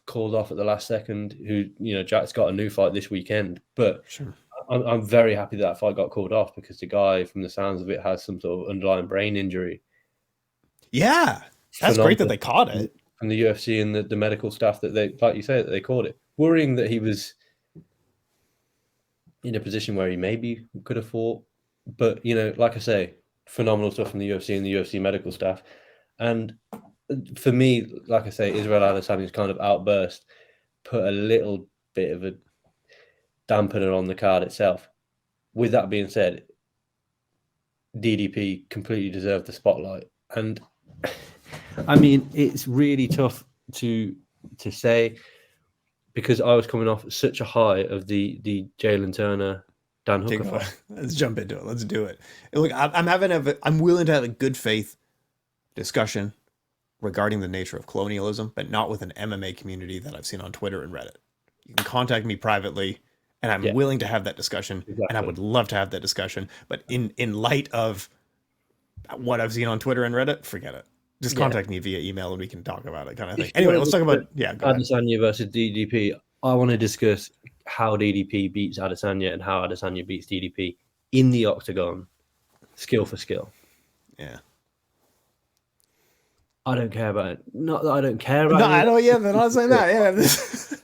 called off at the last second, who, you know, Jack's got a new fight this weekend. But sure. I'm very happy that fight got called off because the guy, from the sounds of it, has some sort of underlying brain injury. Yeah, that's great that they caught it. From the UFC and the medical staff that they, like you say, that they caught it. Worrying that he was in a position where he maybe could have fought. But, you know, like I say, phenomenal stuff from the UFC and the UFC medical staff. And for me, like I say, Israel Adesanya's kind of outburst put a little bit of a dampener on the card itself. With that being said, DDP completely deserved the spotlight. And I mean, it's really tough to say because I was coming off such a high of the Jalin Turner Dan Hooker fight. Let's jump into it. Let's do it. Look, I'm willing to have a good faith discussion regarding the nature of colonialism, but not with an MMA community that I've seen on Twitter and Reddit. You can contact me privately, and I'm willing to have that discussion, and I would love to have that discussion. But in light of what I've seen on Twitter and Reddit, forget it. Just contact me via email and we can talk about it, kind of thing. Anyway, let's talk about Adesanya versus DDP. I want to discuss how DDP beats Adesanya and how Adesanya beats DDP in the octagon, skill for skill. Yeah. I don't care about it. Not that I don't care about it. No, I don't. Yeah, but I'm saying that. Yeah.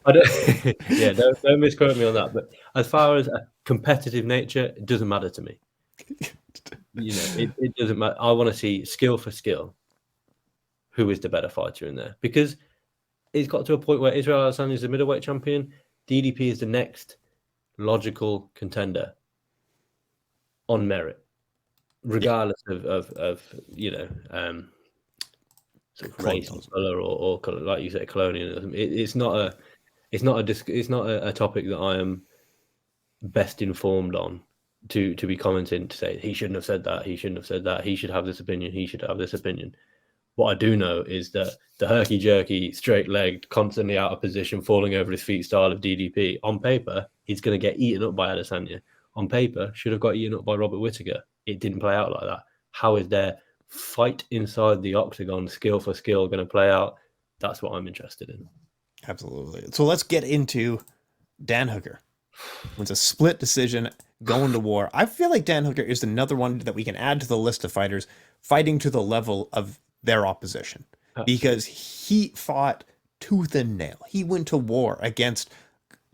I don't. Yeah, don't misquote me on that. But as far as a competitive nature, it doesn't matter to me. You know, it doesn't matter. I want to see skill for skill. Who is the better fighter in there? Because it's got to a point where Israel Adesanya is the middleweight champion. DDP is the next logical contender on merit, regardless of you know, sort of race, color, or like you said, colonialism. It's not a topic that I am best informed on to be commenting, to say he shouldn't have said that, he shouldn't have said that, he should have this opinion, he should have this opinion. What I do know is that the herky-jerky, straight-legged, constantly out of position, falling over his feet style of DDP, on paper, he's going to get eaten up by Adesanya. On paper, should have got eaten up by Robert Whittaker. It didn't play out like that. How is their fight inside the octagon, skill for skill, going to play out? That's what I'm interested in. Absolutely. So let's get into Dan Hooker. It's a split decision going to war. I feel like Dan Hooker is another one that we can add to the list of fighters fighting to the level of their opposition. Absolutely. Because he fought tooth and nail. He went to war against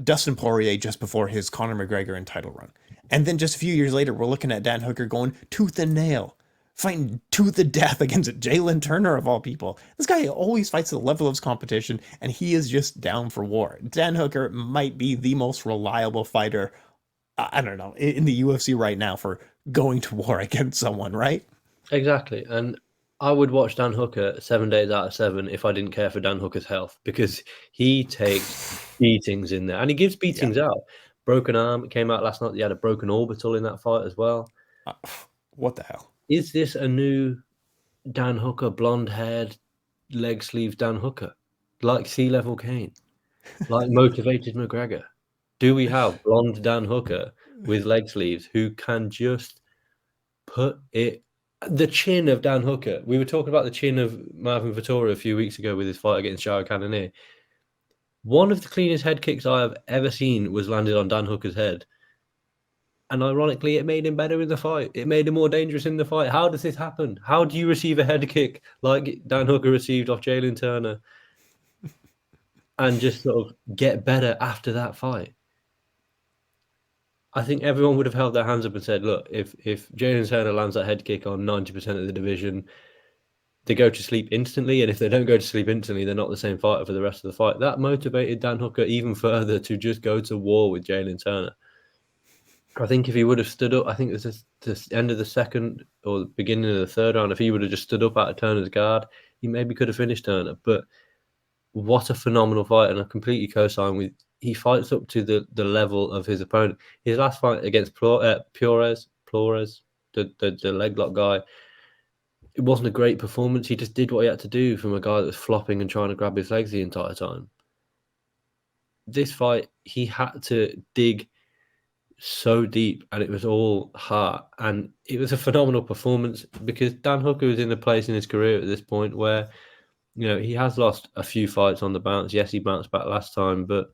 Dustin Poirier just before his Conor McGregor and title run. And then just a few years later, we're looking at Dan Hooker going tooth and nail, fighting tooth and death against Jalin Turner of all people. This guy always fights at the level of his competition, and he is just down for war. Dan Hooker might be the most reliable fighter, I don't know, in the UFC right now for going to war against someone, right? Exactly. And I would watch Dan Hooker 7 days out of 7 if I didn't care for Dan Hooker's health, because he takes beatings in there, and he gives beatings out. Broken arm came out last night. He had a broken orbital in that fight as well. What the hell? Is this a new Dan Hooker, blonde-haired, leg sleeves Dan Hooker, like Sea Level Kane, like motivated McGregor? Do we have blonde Dan Hooker with leg sleeves who can just put it? The chin of Dan Hooker. We were talking about the chin of Marvin Vettori a few weeks ago with his fight against Shao Cannonier. One of the cleanest head kicks I have ever seen was landed on Dan Hooker's head. And ironically, it made him better in the fight. It made him more dangerous in the fight. How does this happen? How do you receive a head kick like Dan Hooker received off Jalin Turner and just sort of get better after that fight? I think everyone would have held their hands up and said, look, if Jalin Turner lands that head kick on 90% of the division, they go to sleep instantly. And if they don't go to sleep instantly, they're not the same fighter for the rest of the fight. That motivated Dan Hooker even further to just go to war with Jalin Turner. I think if he would have stood up, I think it was the end of the second or the beginning of the third round, if he would have just stood up out of Turner's guard, he maybe could have finished Turner. But what a phenomenal fight. And I completely co-sign with, he fights up to the level of his opponent. His last fight against Flores, the leg lock guy, it wasn't a great performance. He just did what he had to do from a guy that was flopping and trying to grab his legs the entire time. This fight, he had to dig so deep, and it was all heart. And it was a phenomenal performance because Dan Hooker was in a place in his career at this point where, he has lost a few fights on the bounce. Yes, he bounced back last time, but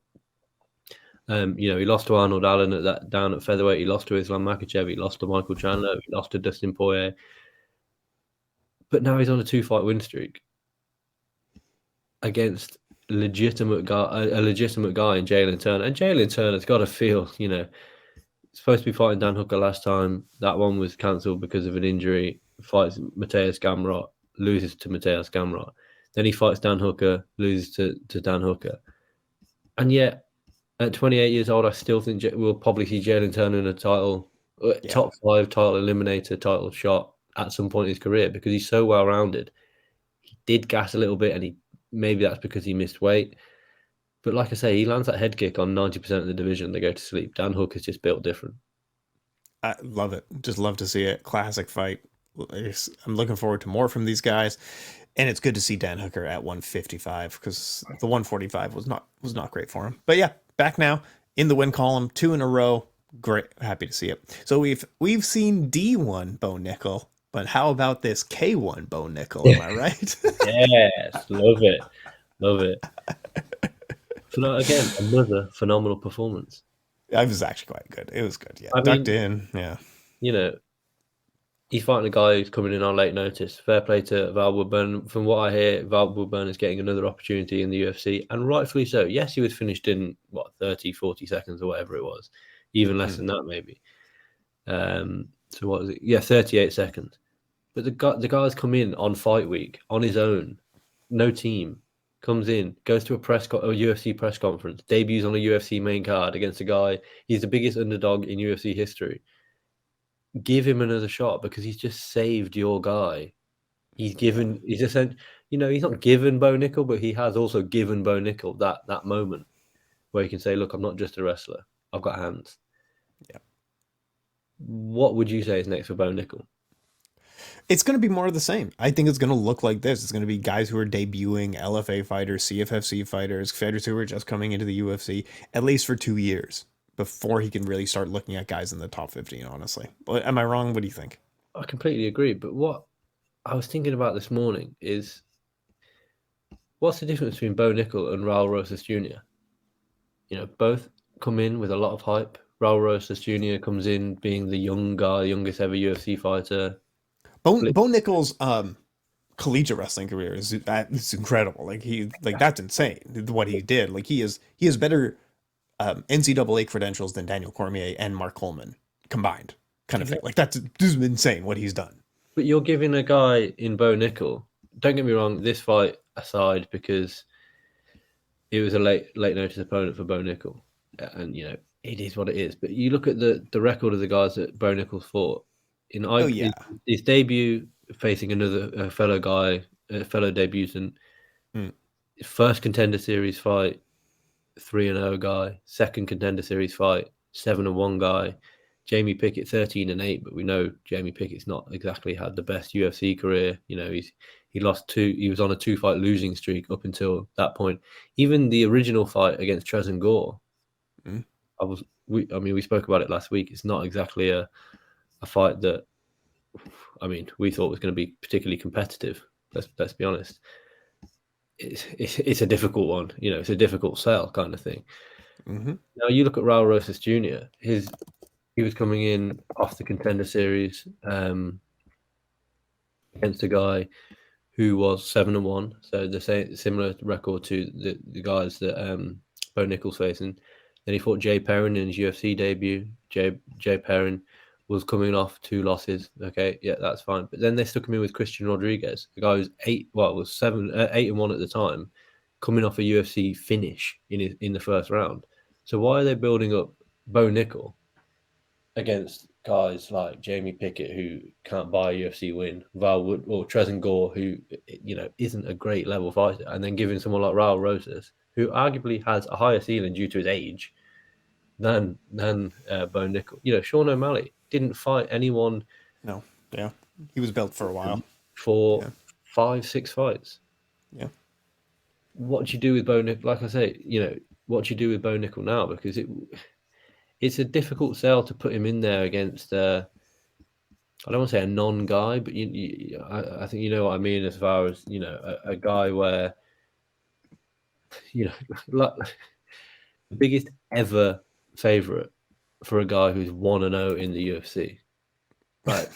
he lost to Arnold Allen down at featherweight. He lost to Islam Makhachev. He lost to Michael Chandler. He lost to Dustin Poirier. But now he's on a 2-fight win streak against a legitimate guy in Jalin Turner. And Jalin Turner's got to feel, supposed to be fighting Dan Hooker last time. That one was cancelled because of an injury. Fights Mateus Gamrot, loses to Mateus Gamrot. Then he fights Dan Hooker, loses to Dan Hooker. And yet, at 28 years old, I still think we'll probably see Jalin Turner in a title, top 5 title eliminator, title shot at some point in his career because he's so well-rounded. He did gas a little bit, and maybe that's because he missed weight. But like I say, he lands that head kick on 90% of the division. They go to sleep. Dan Hooker's just built different. I love it. Just love to see it. Classic fight. I'm looking forward to more from these guys. And it's good to see Dan Hooker at 155 because the 145 was not great for him. But yeah, back now in the win column, 2 in a row. Great, happy to see it. So we've seen D1 Bo Nickal, but how about this K1 Bo Nickal? Am I right? Yes, love it. So again, another phenomenal performance. It was actually quite good. It was good. Yeah, ducked in. Yeah. He's fighting a guy who's coming in on late notice. Fair play to Val Woodburn. From what I hear, Val Woodburn is getting another opportunity in the UFC, and rightfully so. Yes, he was finished in, 30, 40 seconds or whatever it was. Even less than that, maybe. So what was it? Yeah, 38 seconds. But the guy's come in on fight week, on his own, no team, comes in, goes to a UFC press conference, debuts on a UFC main card against a guy. He's the biggest underdog in UFC history. Give him another shot because he's just saved your guy. He's not given Bo Nickal, but he has also given Bo Nickal that moment where he can say, look, I'm not just a wrestler. I've got hands. Yeah. What would you say is next for Bo Nickal? It's going to be more of the same. I think it's going to look like this. It's going to be guys who are debuting, LFA fighters, CFFC fighters who are just coming into the UFC, at least for 2 years, before he can really start looking at guys in the top 15, honestly. Am I wrong? What do you think? I completely agree. But what I was thinking about this morning is, what's the difference between Bo Nickal and Raul Rosas Jr.? Both come in with a lot of hype. Raul Rosas Jr. comes in being the young guy, youngest ever UFC fighter. Bo Nickal's collegiate wrestling career is incredible. That's insane what he did. He has better NCAA credentials than Daniel Cormier and Mark Coleman combined, kind of thing. This is insane what he's done. But you're giving a guy in Bo Nickal, don't get me wrong, this fight aside, because it was a late notice opponent for Bo Nickal, and it is what it is. But you look at the record of the guys that Bo Nickal's fought. His debut facing another fellow debutant, first Contender Series fight, 3-0 guy, second Contender Series fight, 7-1 guy, Jamie Pickett 13-8, but we know Jamie Pickett's not exactly had the best UFC career. He lost 2. He was on a 2-fight losing streak up until that point. Even the original fight against Trezor Gore, we spoke about it last week. It's not exactly a fight that, we thought was going to be particularly competitive. Let's be honest. It's a difficult one. It's a difficult sell kind of thing. Mm-hmm. Now you look at Raul Rosas Jr. His he was coming in off the Contender Series against a guy who was 7-1, so the same similar record to the guys that Bo Nickal's facing. Then he fought Jay Perrin in his UFC debut. Jay Perrin was coming off 2 losses. Okay, yeah, that's fine. But then they stuck him in with Christian Rodriguez, the guy who's 8-1 at the time, coming off a UFC finish in the first round. So why are they building up Bo Nickal against guys like Jamie Pickett, who can't buy a UFC win, Val Woodburn, or Trezor Gore, who isn't a great level fighter, and then giving someone like Raul Rosas, who arguably has a higher ceiling due to his age than Bo Nickal. Sean O'Malley didn't fight anyone. No, yeah, he was built for a while for 5-6 fights. Yeah. What do you do with Bo Nickal? Like I say, what do you do with Bo Nickal now? Because it's a difficult sell to put him in there against. I don't want to say a non-guy, but I think you know what I mean. As far as a guy where like the biggest ever favorite for a guy who's 1-0 in the UFC, right?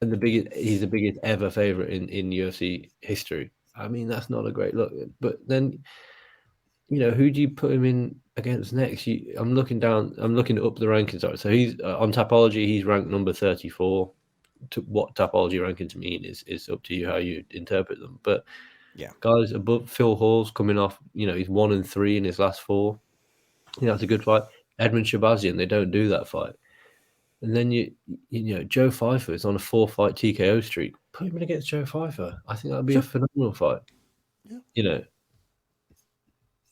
And he's the biggest ever favorite in UFC history. I mean, that's not a great look. But then, who do you put him in against next? I'm looking up the rankings. So he's on Tapology. He's ranked number 34. What Tapology rankings mean is up to you how you interpret them. But yeah, guys above Phil Hall's coming off. He's 1-3 in his last 4. That's a good fight. Edmund Shabazian, they don't do that fight. And then Joe Pfeiffer is on a 4-fight TKO streak. Put him in against Joe Pfeiffer. I think that would be a phenomenal fight. Yeah.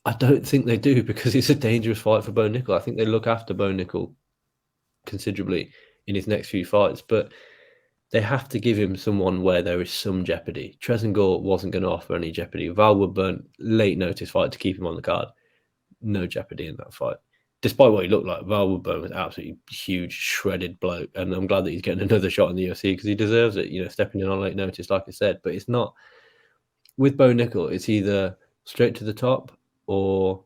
I don't think they do, because it's a dangerous fight for Bo Nickal. I think they look after Bo Nickal considerably in his next few fights, but they have to give him someone where there is some jeopardy. Trezor Gore wasn't going to offer any jeopardy. Val Woodburn, late notice fight to keep him on the card. No jeopardy in that fight. Despite what he looked like, Val Woodburn was absolutely huge, shredded bloke, and I'm glad that he's getting another shot in the UFC because he deserves it. Stepping in on late notice, like I said. But it's not with Bo Nickal. It's either straight to the top or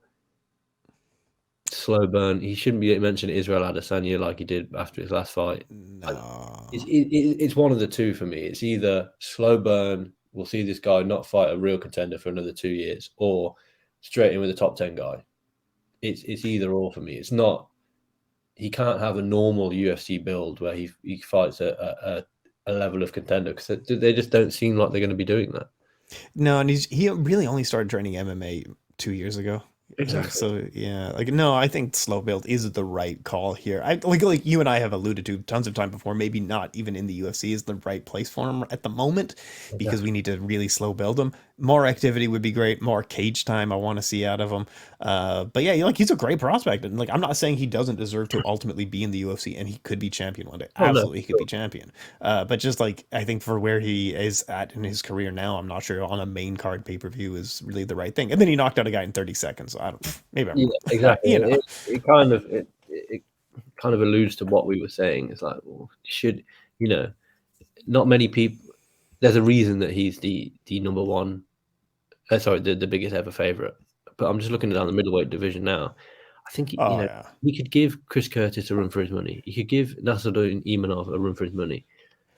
slow burn. He shouldn't be mentioning Israel Adesanya like he did after his last fight. No, it's one of the two for me. It's either slow burn. We'll see this guy not fight a real contender for another 2 years, or straight in with a top 10 guy. It's either or for me. It's not. He can't have a normal UFC build where he fights a level of contender, because they just don't seem like they're going to be doing that. No, and he really only started training MMA 2 years ago. Exactly. So yeah, no, I think slow build is the right call here. I like you and I have alluded to tons of time before. Maybe not even in the UFC is the right place for him at the moment, because we need to really slow build him. More activity would be great. More cage time I want to see out of him. But yeah, he's a great prospect, and I'm not saying he doesn't deserve to ultimately be in the UFC, and he could be champion one day. Absolutely, he could be champion. But just I think for where he is at in his career now, I'm not sure on a main card pay-per-view is really the right thing. And then he knocked out a guy in 30 seconds. So I don't. Maybe I'm wrong. Exactly. It kind of alludes to what we were saying. It's like, well, not many people. There's a reason that he's the number one. The biggest ever favorite. But I'm just looking down the middleweight division now. I think he could give Chris Curtis a run for his money. He could give Nasruddin Imanov a run for his money.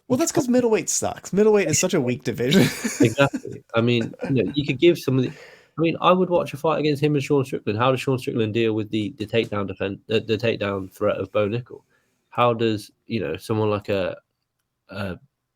Well, that's because middleweight sucks. Middleweight is such a weak division. Exactly. I mean, you could give some of the. I mean, I would watch a fight against him and Sean Strickland. How does Sean Strickland deal with the takedown the takedown threat of Bo Nickal? How does someone like a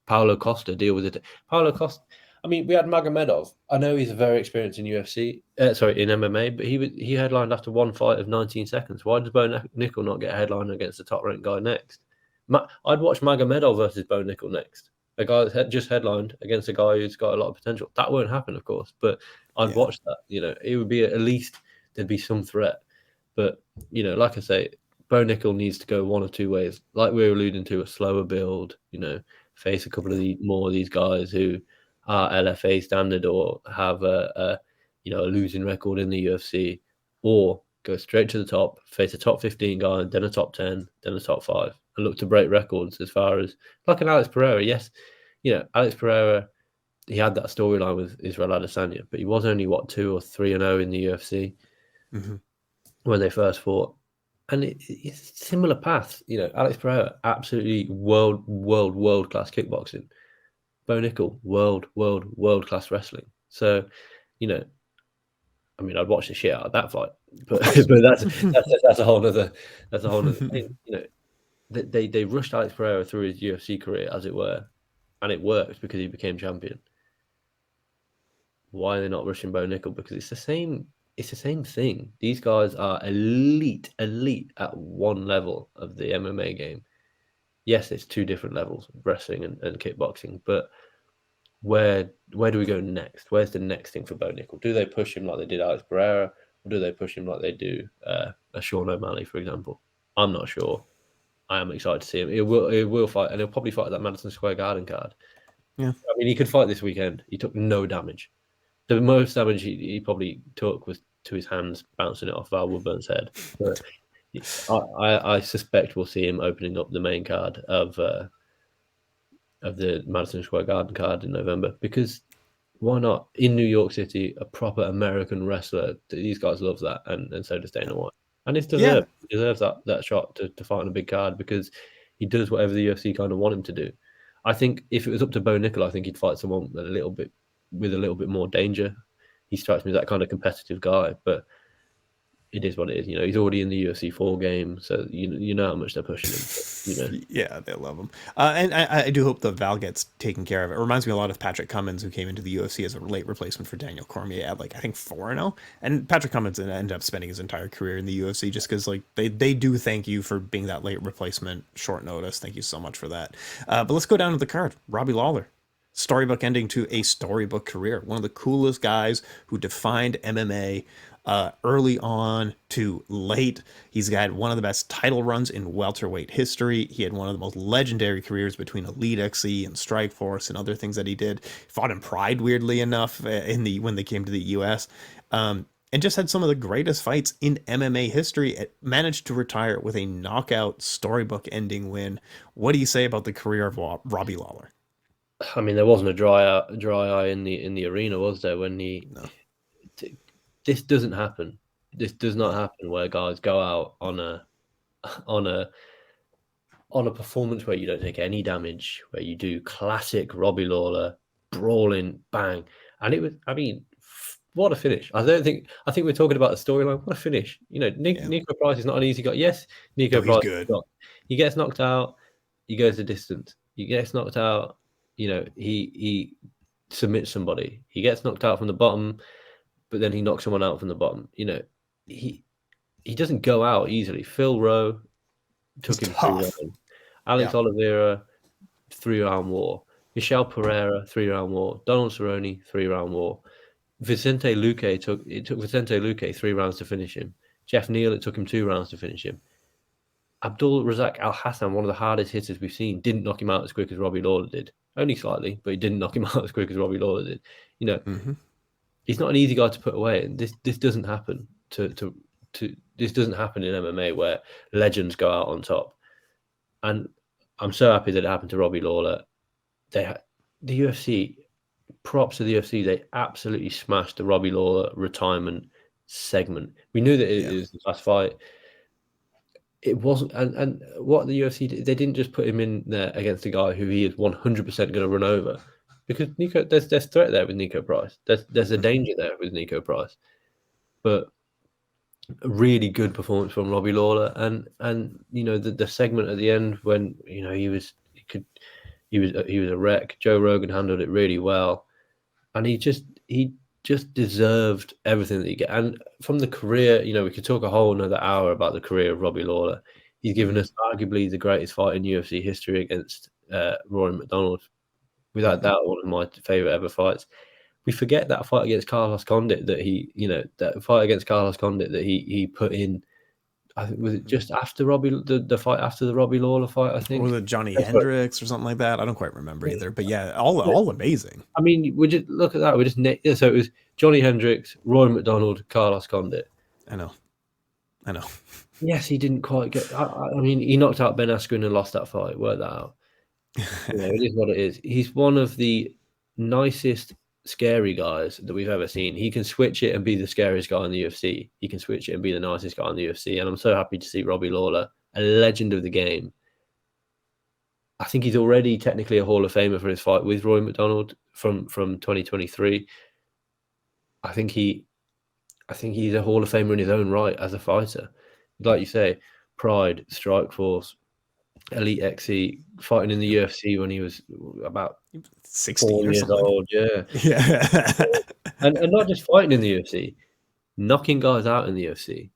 Paulo Costa deal with it? Paulo Costa. I mean, we had Magomedov. I know he's very experienced in in MMA, but he headlined after one fight of 19 seconds. Why does Bo Nickal not get a headline against the top ranked guy next? I'd watch Magomedov versus Bo Nickal next. A guy that just headlined against a guy who's got a lot of potential. That won't happen, of course, but I'd watch that. It would be at least there'd be some threat. But like I say, Bo Nickal needs to go one of two ways. Like we were alluding to, a slower build. Face a couple of more of these guys who are LFA standard or have a losing record in the UFC, or go straight to the top, face a top 15 guy, then a top 10, then a top 5, and look to break records as far as like an Alex Pereira. Yes, Alex Pereira, he had that storyline with Israel Adesanya, but he was only 2 or 3-0 in the UFC when they first fought. And it's a similar path. Alex Pereira, absolutely world class kickboxing. Bo Nickal, world class wrestling. So, I'd watch the shit out of that fight, but that's a whole other thing. They rushed Alex Pereira through his UFC career, as it were, and it worked because he became champion. Why are they not rushing Bo Nickal? Because it's the same. It's the same thing. These guys are elite at one level of the MMA game. Yes, it's two different levels, wrestling and kickboxing, but where do we go next? Where's the next thing for Bo Nickal? Do they push him like they did Alex Pereira, or do they push him like they do a Sean O'Malley, for example? I'm not sure. I am excited to see him. He will fight, and he'll probably fight that Madison Square Garden card. Yeah. I mean, he could fight this weekend. He took no damage. The most damage he probably took was to his hands bouncing it off Val Woodburn's head. But I suspect we'll see him opening up the main card of the Madison Square Garden card in November, because why not? In New York City, a proper American wrestler. These guys love that, and so does Dana White. And it's deserved. Yeah. He deserves that shot to fight on a big card, because he does whatever the UFC kind of want him to do. I think if it was up to Bo Nickal, I think he'd fight someone with a little bit more danger. He strikes me as that kind of competitive guy, but it is what it is. He's already in the UFC 4 game, so you know how much they're pushing him. But, Yeah, they love him. And I do hope the Val gets taken care of. It reminds me a lot of Patrick Cummins, who came into the UFC as a late replacement for Daniel Cormier at, I think 4-0. And Patrick Cummins ended up spending his entire career in the UFC just because, they do thank you for being that late replacement, short notice. Thank you so much for that. But let's go down to the card. Robbie Lawler. Storybook ending to a storybook career. One of the coolest guys who defined MMA early on to late. He's got one of the best title runs in welterweight history. He had one of the most legendary careers between Elite XC and Strikeforce and other things that he did. Fought in Pride, weirdly enough, when they came to the US. And just had some of the greatest fights in MMA history. It managed to retire with a knockout storybook ending win. What do you say about the career of Robbie Lawler? I mean, there wasn't a dry eye in the arena, was there? When No. This doesn't happen. This does not happen where guys go out on a performance where you don't take any damage, where you do classic Robbie Lawler brawling, bang, and it was. I mean, what a finish! I think we're talking about the storyline. What a finish! Nico Price is not an easy guy. Yes, Nico Price good. He gets knocked out. He goes the distance. He gets knocked out. He submits somebody. He gets knocked out from the bottom, but then he knocks someone out from the bottom. He doesn't go out easily. Phil Rowe took him 3 rounds. Alex Oliveira, 3-round war. Michel Pereira, 3-round war. Donald Cerrone, 3-round war. Vicente Luque took Vicente Luque 3 rounds to finish him. Jeff Neal, it took him 2 rounds to finish him. Abdul Razak Al Hassan, one of the hardest hitters we've seen, didn't knock him out as quick as Robbie Lawler did. Only slightly, but he didn't knock him out as quick as Robbie Lawler did. He's not an easy guy to put away, and this doesn't happen. This doesn't happen in MMA where legends go out on top. And I'm so happy that it happened to Robbie Lawler. The UFC, props to the UFC, they absolutely smashed the Robbie Lawler retirement segment. We knew that it was the last fight. It wasn't, and what the UFC did, they didn't just put him in there against a guy who he is 100% going to run over, because there's threat there with Nico Price. There's a danger there with Nico Price, but a really good performance from Robbie Lawler, and the segment at the end when he was a wreck. Joe Rogan handled it really well, and he just deserved everything that he get. And from the career, we could talk a whole another hour about the career of Robbie Lawler. He's given us arguably the greatest fight in UFC history against Rory McDonald. Without doubt, one of my favorite ever fights. We forget that fight against Carlos Condit that he put in. I think, was it just after the fight after the Robbie Lawler fight? I think, or was it Johnny Hendricks or something like that? I don't quite remember either. But all amazing. I mean, we just look at that. So it was Johnny Hendricks, Roy McDonald, Carlos Condit. I know. Yes, he didn't quite get. I mean, he knocked out Ben Askren and lost that fight. Work that out. It is what it is. He's one of the nicest scary guys that we've ever seen. He can switch it and be the scariest guy in the UFC. He can switch it and be the nicest guy in the UFC. And I'm so happy to see Robbie Lawler, a legend of the game. I think he's already technically a Hall of Famer for his fight with Roy McDonald from 2023. I think he's a Hall of Famer in his own right as a fighter. Like you say, Pride, Strikeforce, Elite XC, fighting in the UFC when he was about 16 years old. Yeah. and not just fighting in the UFC, knocking guys out in the UFC.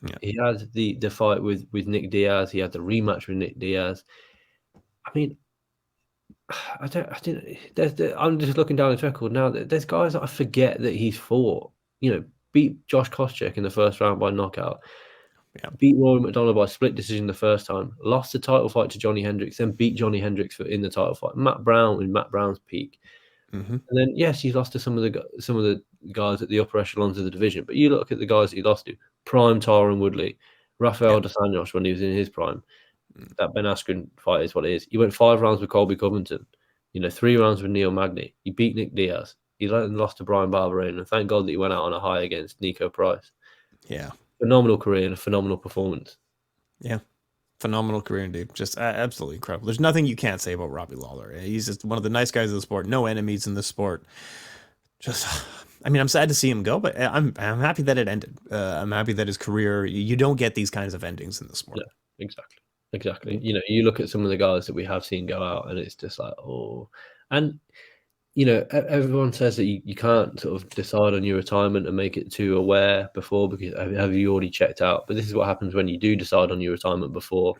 Yeah. He had the fight with Nick Diaz. He had the rematch with Nick Diaz. I mean, I'm just looking down his record now. There's guys that I forget that he's fought. You know, beat Josh Koscheck in the first round by knockout. Yeah. Beat Roy McDonald by split decision the first time. Lost the title fight to Johnny Hendricks. Then beat Johnny Hendricks in the title fight. Matt Brown in Matt Brown's peak. Mm-hmm. And then yes, he's lost to some of the guys at the upper echelons of the division. But you look at the guys that he lost to: prime Tyron Woodley, Rafael dos Anjos when he was in his prime. That Ben Askren fight is what it is. He went 5 rounds with Colby Covington. 3 rounds with Neil Magny. He beat Nick Diaz. He lost to Brian Barberena. And thank God that he went out on a high against Nico Price. Yeah. Phenomenal career and a phenomenal performance. Yeah. Phenomenal career indeed. Just absolutely incredible. There's nothing you can't say about Robbie Lawler. He's just one of the nice guys of the sport. No enemies in the sport. I'm sad to see him go, but I'm happy that it ended. I'm happy that his career, you don't get these kinds of endings in the sport. Yeah, exactly. You look at some of the guys that we have seen go out and it's just like, oh. And, everyone says that you can't sort of decide on your retirement and make it too aware before because have you already checked out? But this is what happens when you do decide on your retirement before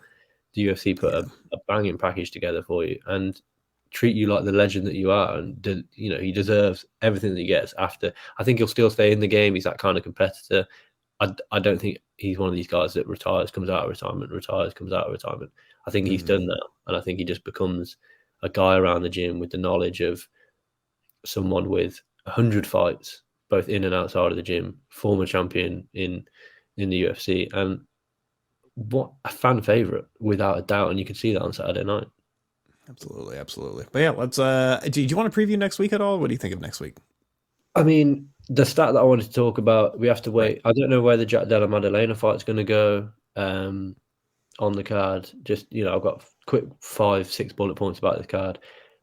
the UFC put a banging package together for you and treat you like the legend that you are. And, he deserves everything that he gets after. I think he'll still stay in the game. He's that kind of competitor. I don't think he's one of these guys that retires, comes out of retirement, retires, comes out of retirement. I think he's done now. And I think he just becomes a guy around the gym with the knowledge of someone with 100 fights, both in and outside of the gym, former champion in the UFC. And what a fan favorite, without a doubt. And you can see that on Saturday night. Absolutely. But yeah, let's, do you want to preview next week at all? What do you think of next week? I mean, the stat that I wanted to talk about, we have to wait. I don't know where the Jack Della Maddalena fight's going to go on the card. Just, I've got quick 5-6 bullet points about this card.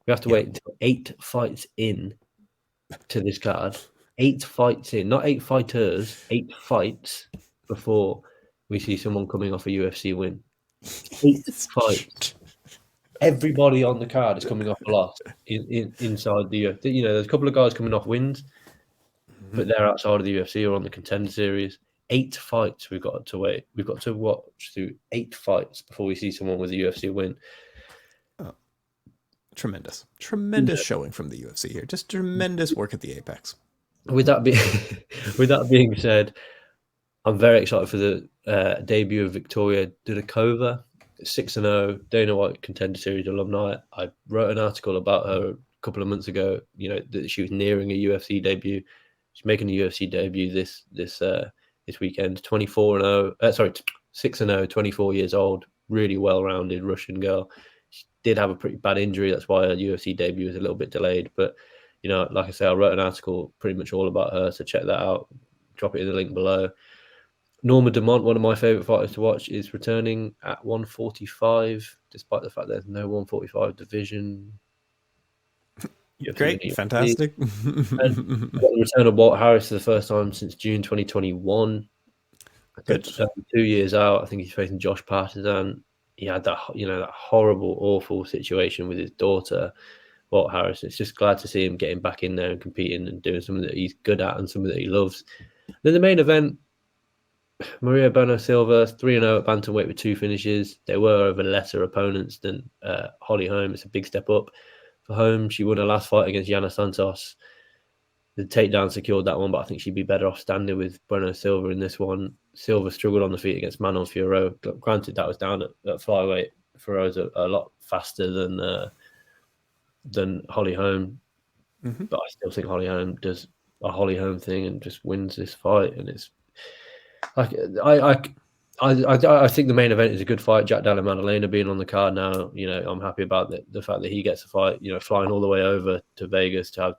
We have to wait until 8 fights in to this card. 8 fights in, not 8 fighters, 8 fights before we see someone coming off a UFC win. 8 fights. Everybody on the card is coming off a loss inside the UFC. There's a couple of guys coming off wins, but they're outside of the UFC or on the Contender Series. 8 fights we've got to wait. We've got to watch through 8 fights before we see someone with a UFC win. Tremendous showing from the UFC here. Just tremendous work at the Apex. With that being said, I'm very excited for the debut of Victoria Dudakova, 6-0, Dana White Contender Series alumni. I wrote an article about her a couple of months ago. That she was nearing a UFC debut. She's making a UFC debut this weekend. 6-0, 24 years old, really well-rounded Russian girl. She did have a pretty bad injury. That's why her UFC debut was a little bit delayed. But, like I say, I wrote an article pretty much all about her, so check that out. Drop it in the link below. Norma Dumont, one of my favourite fighters to watch, is returning at 145, despite the fact there's no 145 division. Great, fantastic. And got the return of Walt Harris for the first time since June 2021. Good. 2 years out. I think he's facing Josh Partizan. He had that, that horrible, awful situation with his daughter, Walt Harris. It's just glad to see him getting back in there and competing and doing something that he's good at and something that he loves. Then the main event, Maria Bueno Silva, 3-0 at bantamweight with 2 finishes. They were over lesser opponents than Holly Holm. It's a big step up for Holm. She won her last fight against Yana Santos. The takedown secured that one, but I think she'd be better off standing with Bueno Silva in this one. Silva struggled on the feet against Manon Fiorot. Granted, that was down at flyweight. Fiorot's a lot faster than Holly Holm, but I still think Holly Holm does a Holly Holm thing and just wins this fight. And it's like I think the main event is a good fight. Jack Della Maddalena being on the card now, I'm happy about the fact that he gets a fight. Flying all the way over to Vegas to have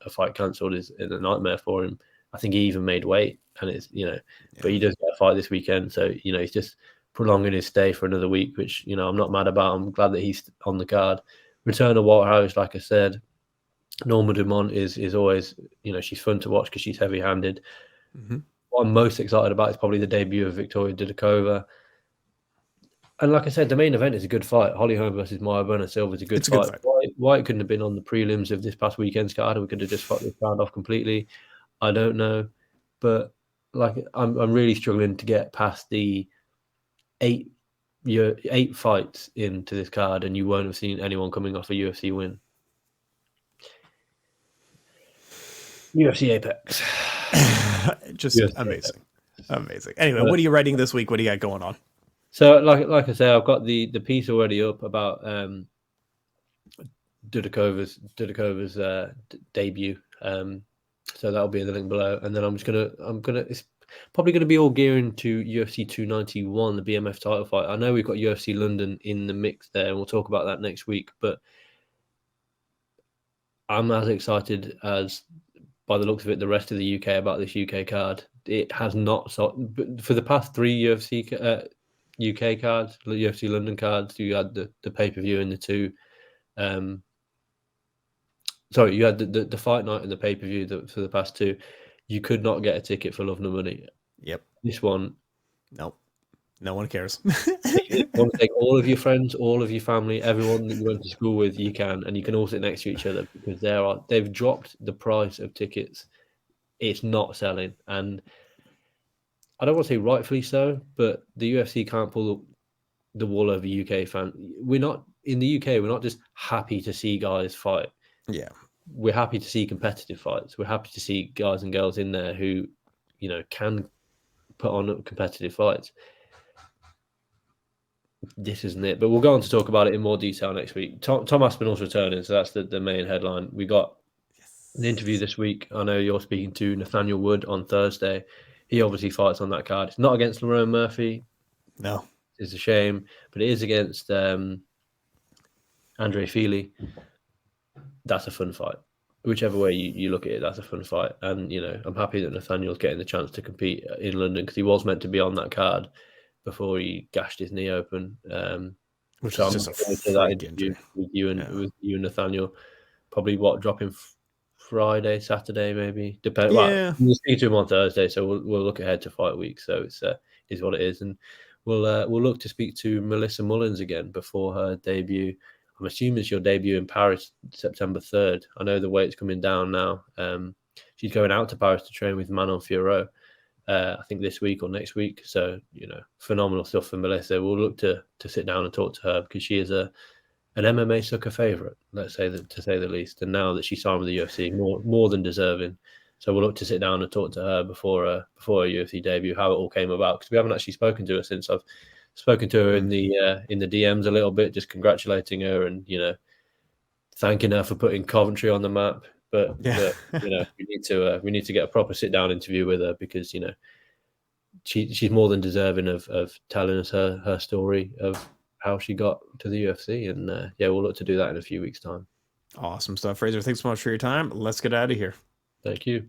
a fight cancelled is a nightmare for him. I think he even made weight, and it's but he does get a fight this weekend, so he's just prolonging his stay for another week, which I'm not mad about. I'm glad that he's on the card. Return of Waterhouse, like I said. Norma Dumont is always, she's fun to watch because she's heavy-handed. Mm-hmm. What I'm most excited about is probably the debut of Victoria Dudakova. And like I said, the main event is a good fight. Holly Holm versus Maya Silva is a good fight. Why it couldn't have been on the prelims of this past weekend's card? We could have just fucked this round off completely. I don't know, but I'm really struggling to get past the 8 fights into this card, and you won't have seen anyone coming off a UFC win. UFC Apex. Just UFC amazing. Apex. Amazing. Anyway, what are you writing this week? What do you got going on? So, like I say, I've got the piece already up about Dudakova's debut. So that'll be in the link below, and then it's probably gonna be all gearing to UFC 291, the BMF title fight. I know we've got UFC London in the mix there, and we'll talk about that next week. But I'm as excited as, by the looks of it, the rest of the UK about this UK card. It has not for the past 3 UFC UK cards, UFC London cards. You had the pay-per-view and the 2. Sorry, you had the fight night and the pay-per-view for the past 2. You could not get a ticket for love nor money. Yep. This one, nope. No one cares. You want to take all of your friends, all of your family, everyone that you went to school with, you can, and you can all sit next to each other, because they've dropped the price of tickets. It's not selling, and I don't want to say rightfully so, but the UFC can't pull the wool over UK fans. We're not in the UK. We're not just happy to see guys fight. Yeah, we're happy to see competitive fights. We're happy to see guys and girls in there who, can put on competitive fights. This isn't it, but we'll go on to talk about it in more detail next week. Tom Aspinall's returning, so that's the main headline. We got an interview this week. I know you're speaking to Nathaniel Wood on Thursday. He obviously fights on that card. It's not against Lerone Murphy. No. It's a shame, but it is against Andre Feely. That's a fun fight. Whichever way you look at it, that's a fun fight. And, I'm happy that Nathaniel's getting the chance to compete in London, because he was meant to be on that card before he gashed his knee open. Which so is I'm just a to that interview with you and Nathaniel. Probably dropping Friday, Saturday, maybe. Depends. Yeah. Well, we'll speak to him on Thursday, so we'll look ahead to fight week. So it's is what it is, and we'll look to speak to Melissa Mullins again before her debut. I'm assuming she'll debut in Paris September 3rd. I know the weight's coming down now. She's going out to Paris to train with Manon Fiorot, I think this week or next week. So, phenomenal stuff for Melissa. We'll look to sit down and talk to her, because she is an MMA Sucka favourite, let's say that, to say the least. And now that she's signed with the UFC, more than deserving. So we'll look to sit down and talk to her before her UFC debut, how it all came about, because we haven't actually spoken to her since. I've spoken to her in the DMs a little bit, just congratulating her and thanking her for putting Coventry on the map. But we need to get a proper sit down interview with her, because she's more than deserving of telling us her story of how she got to the UFC, and we'll look to do that in a few weeks' time. Awesome stuff, Frazer. Thanks so much for your time. Let's get out of here. Thank you.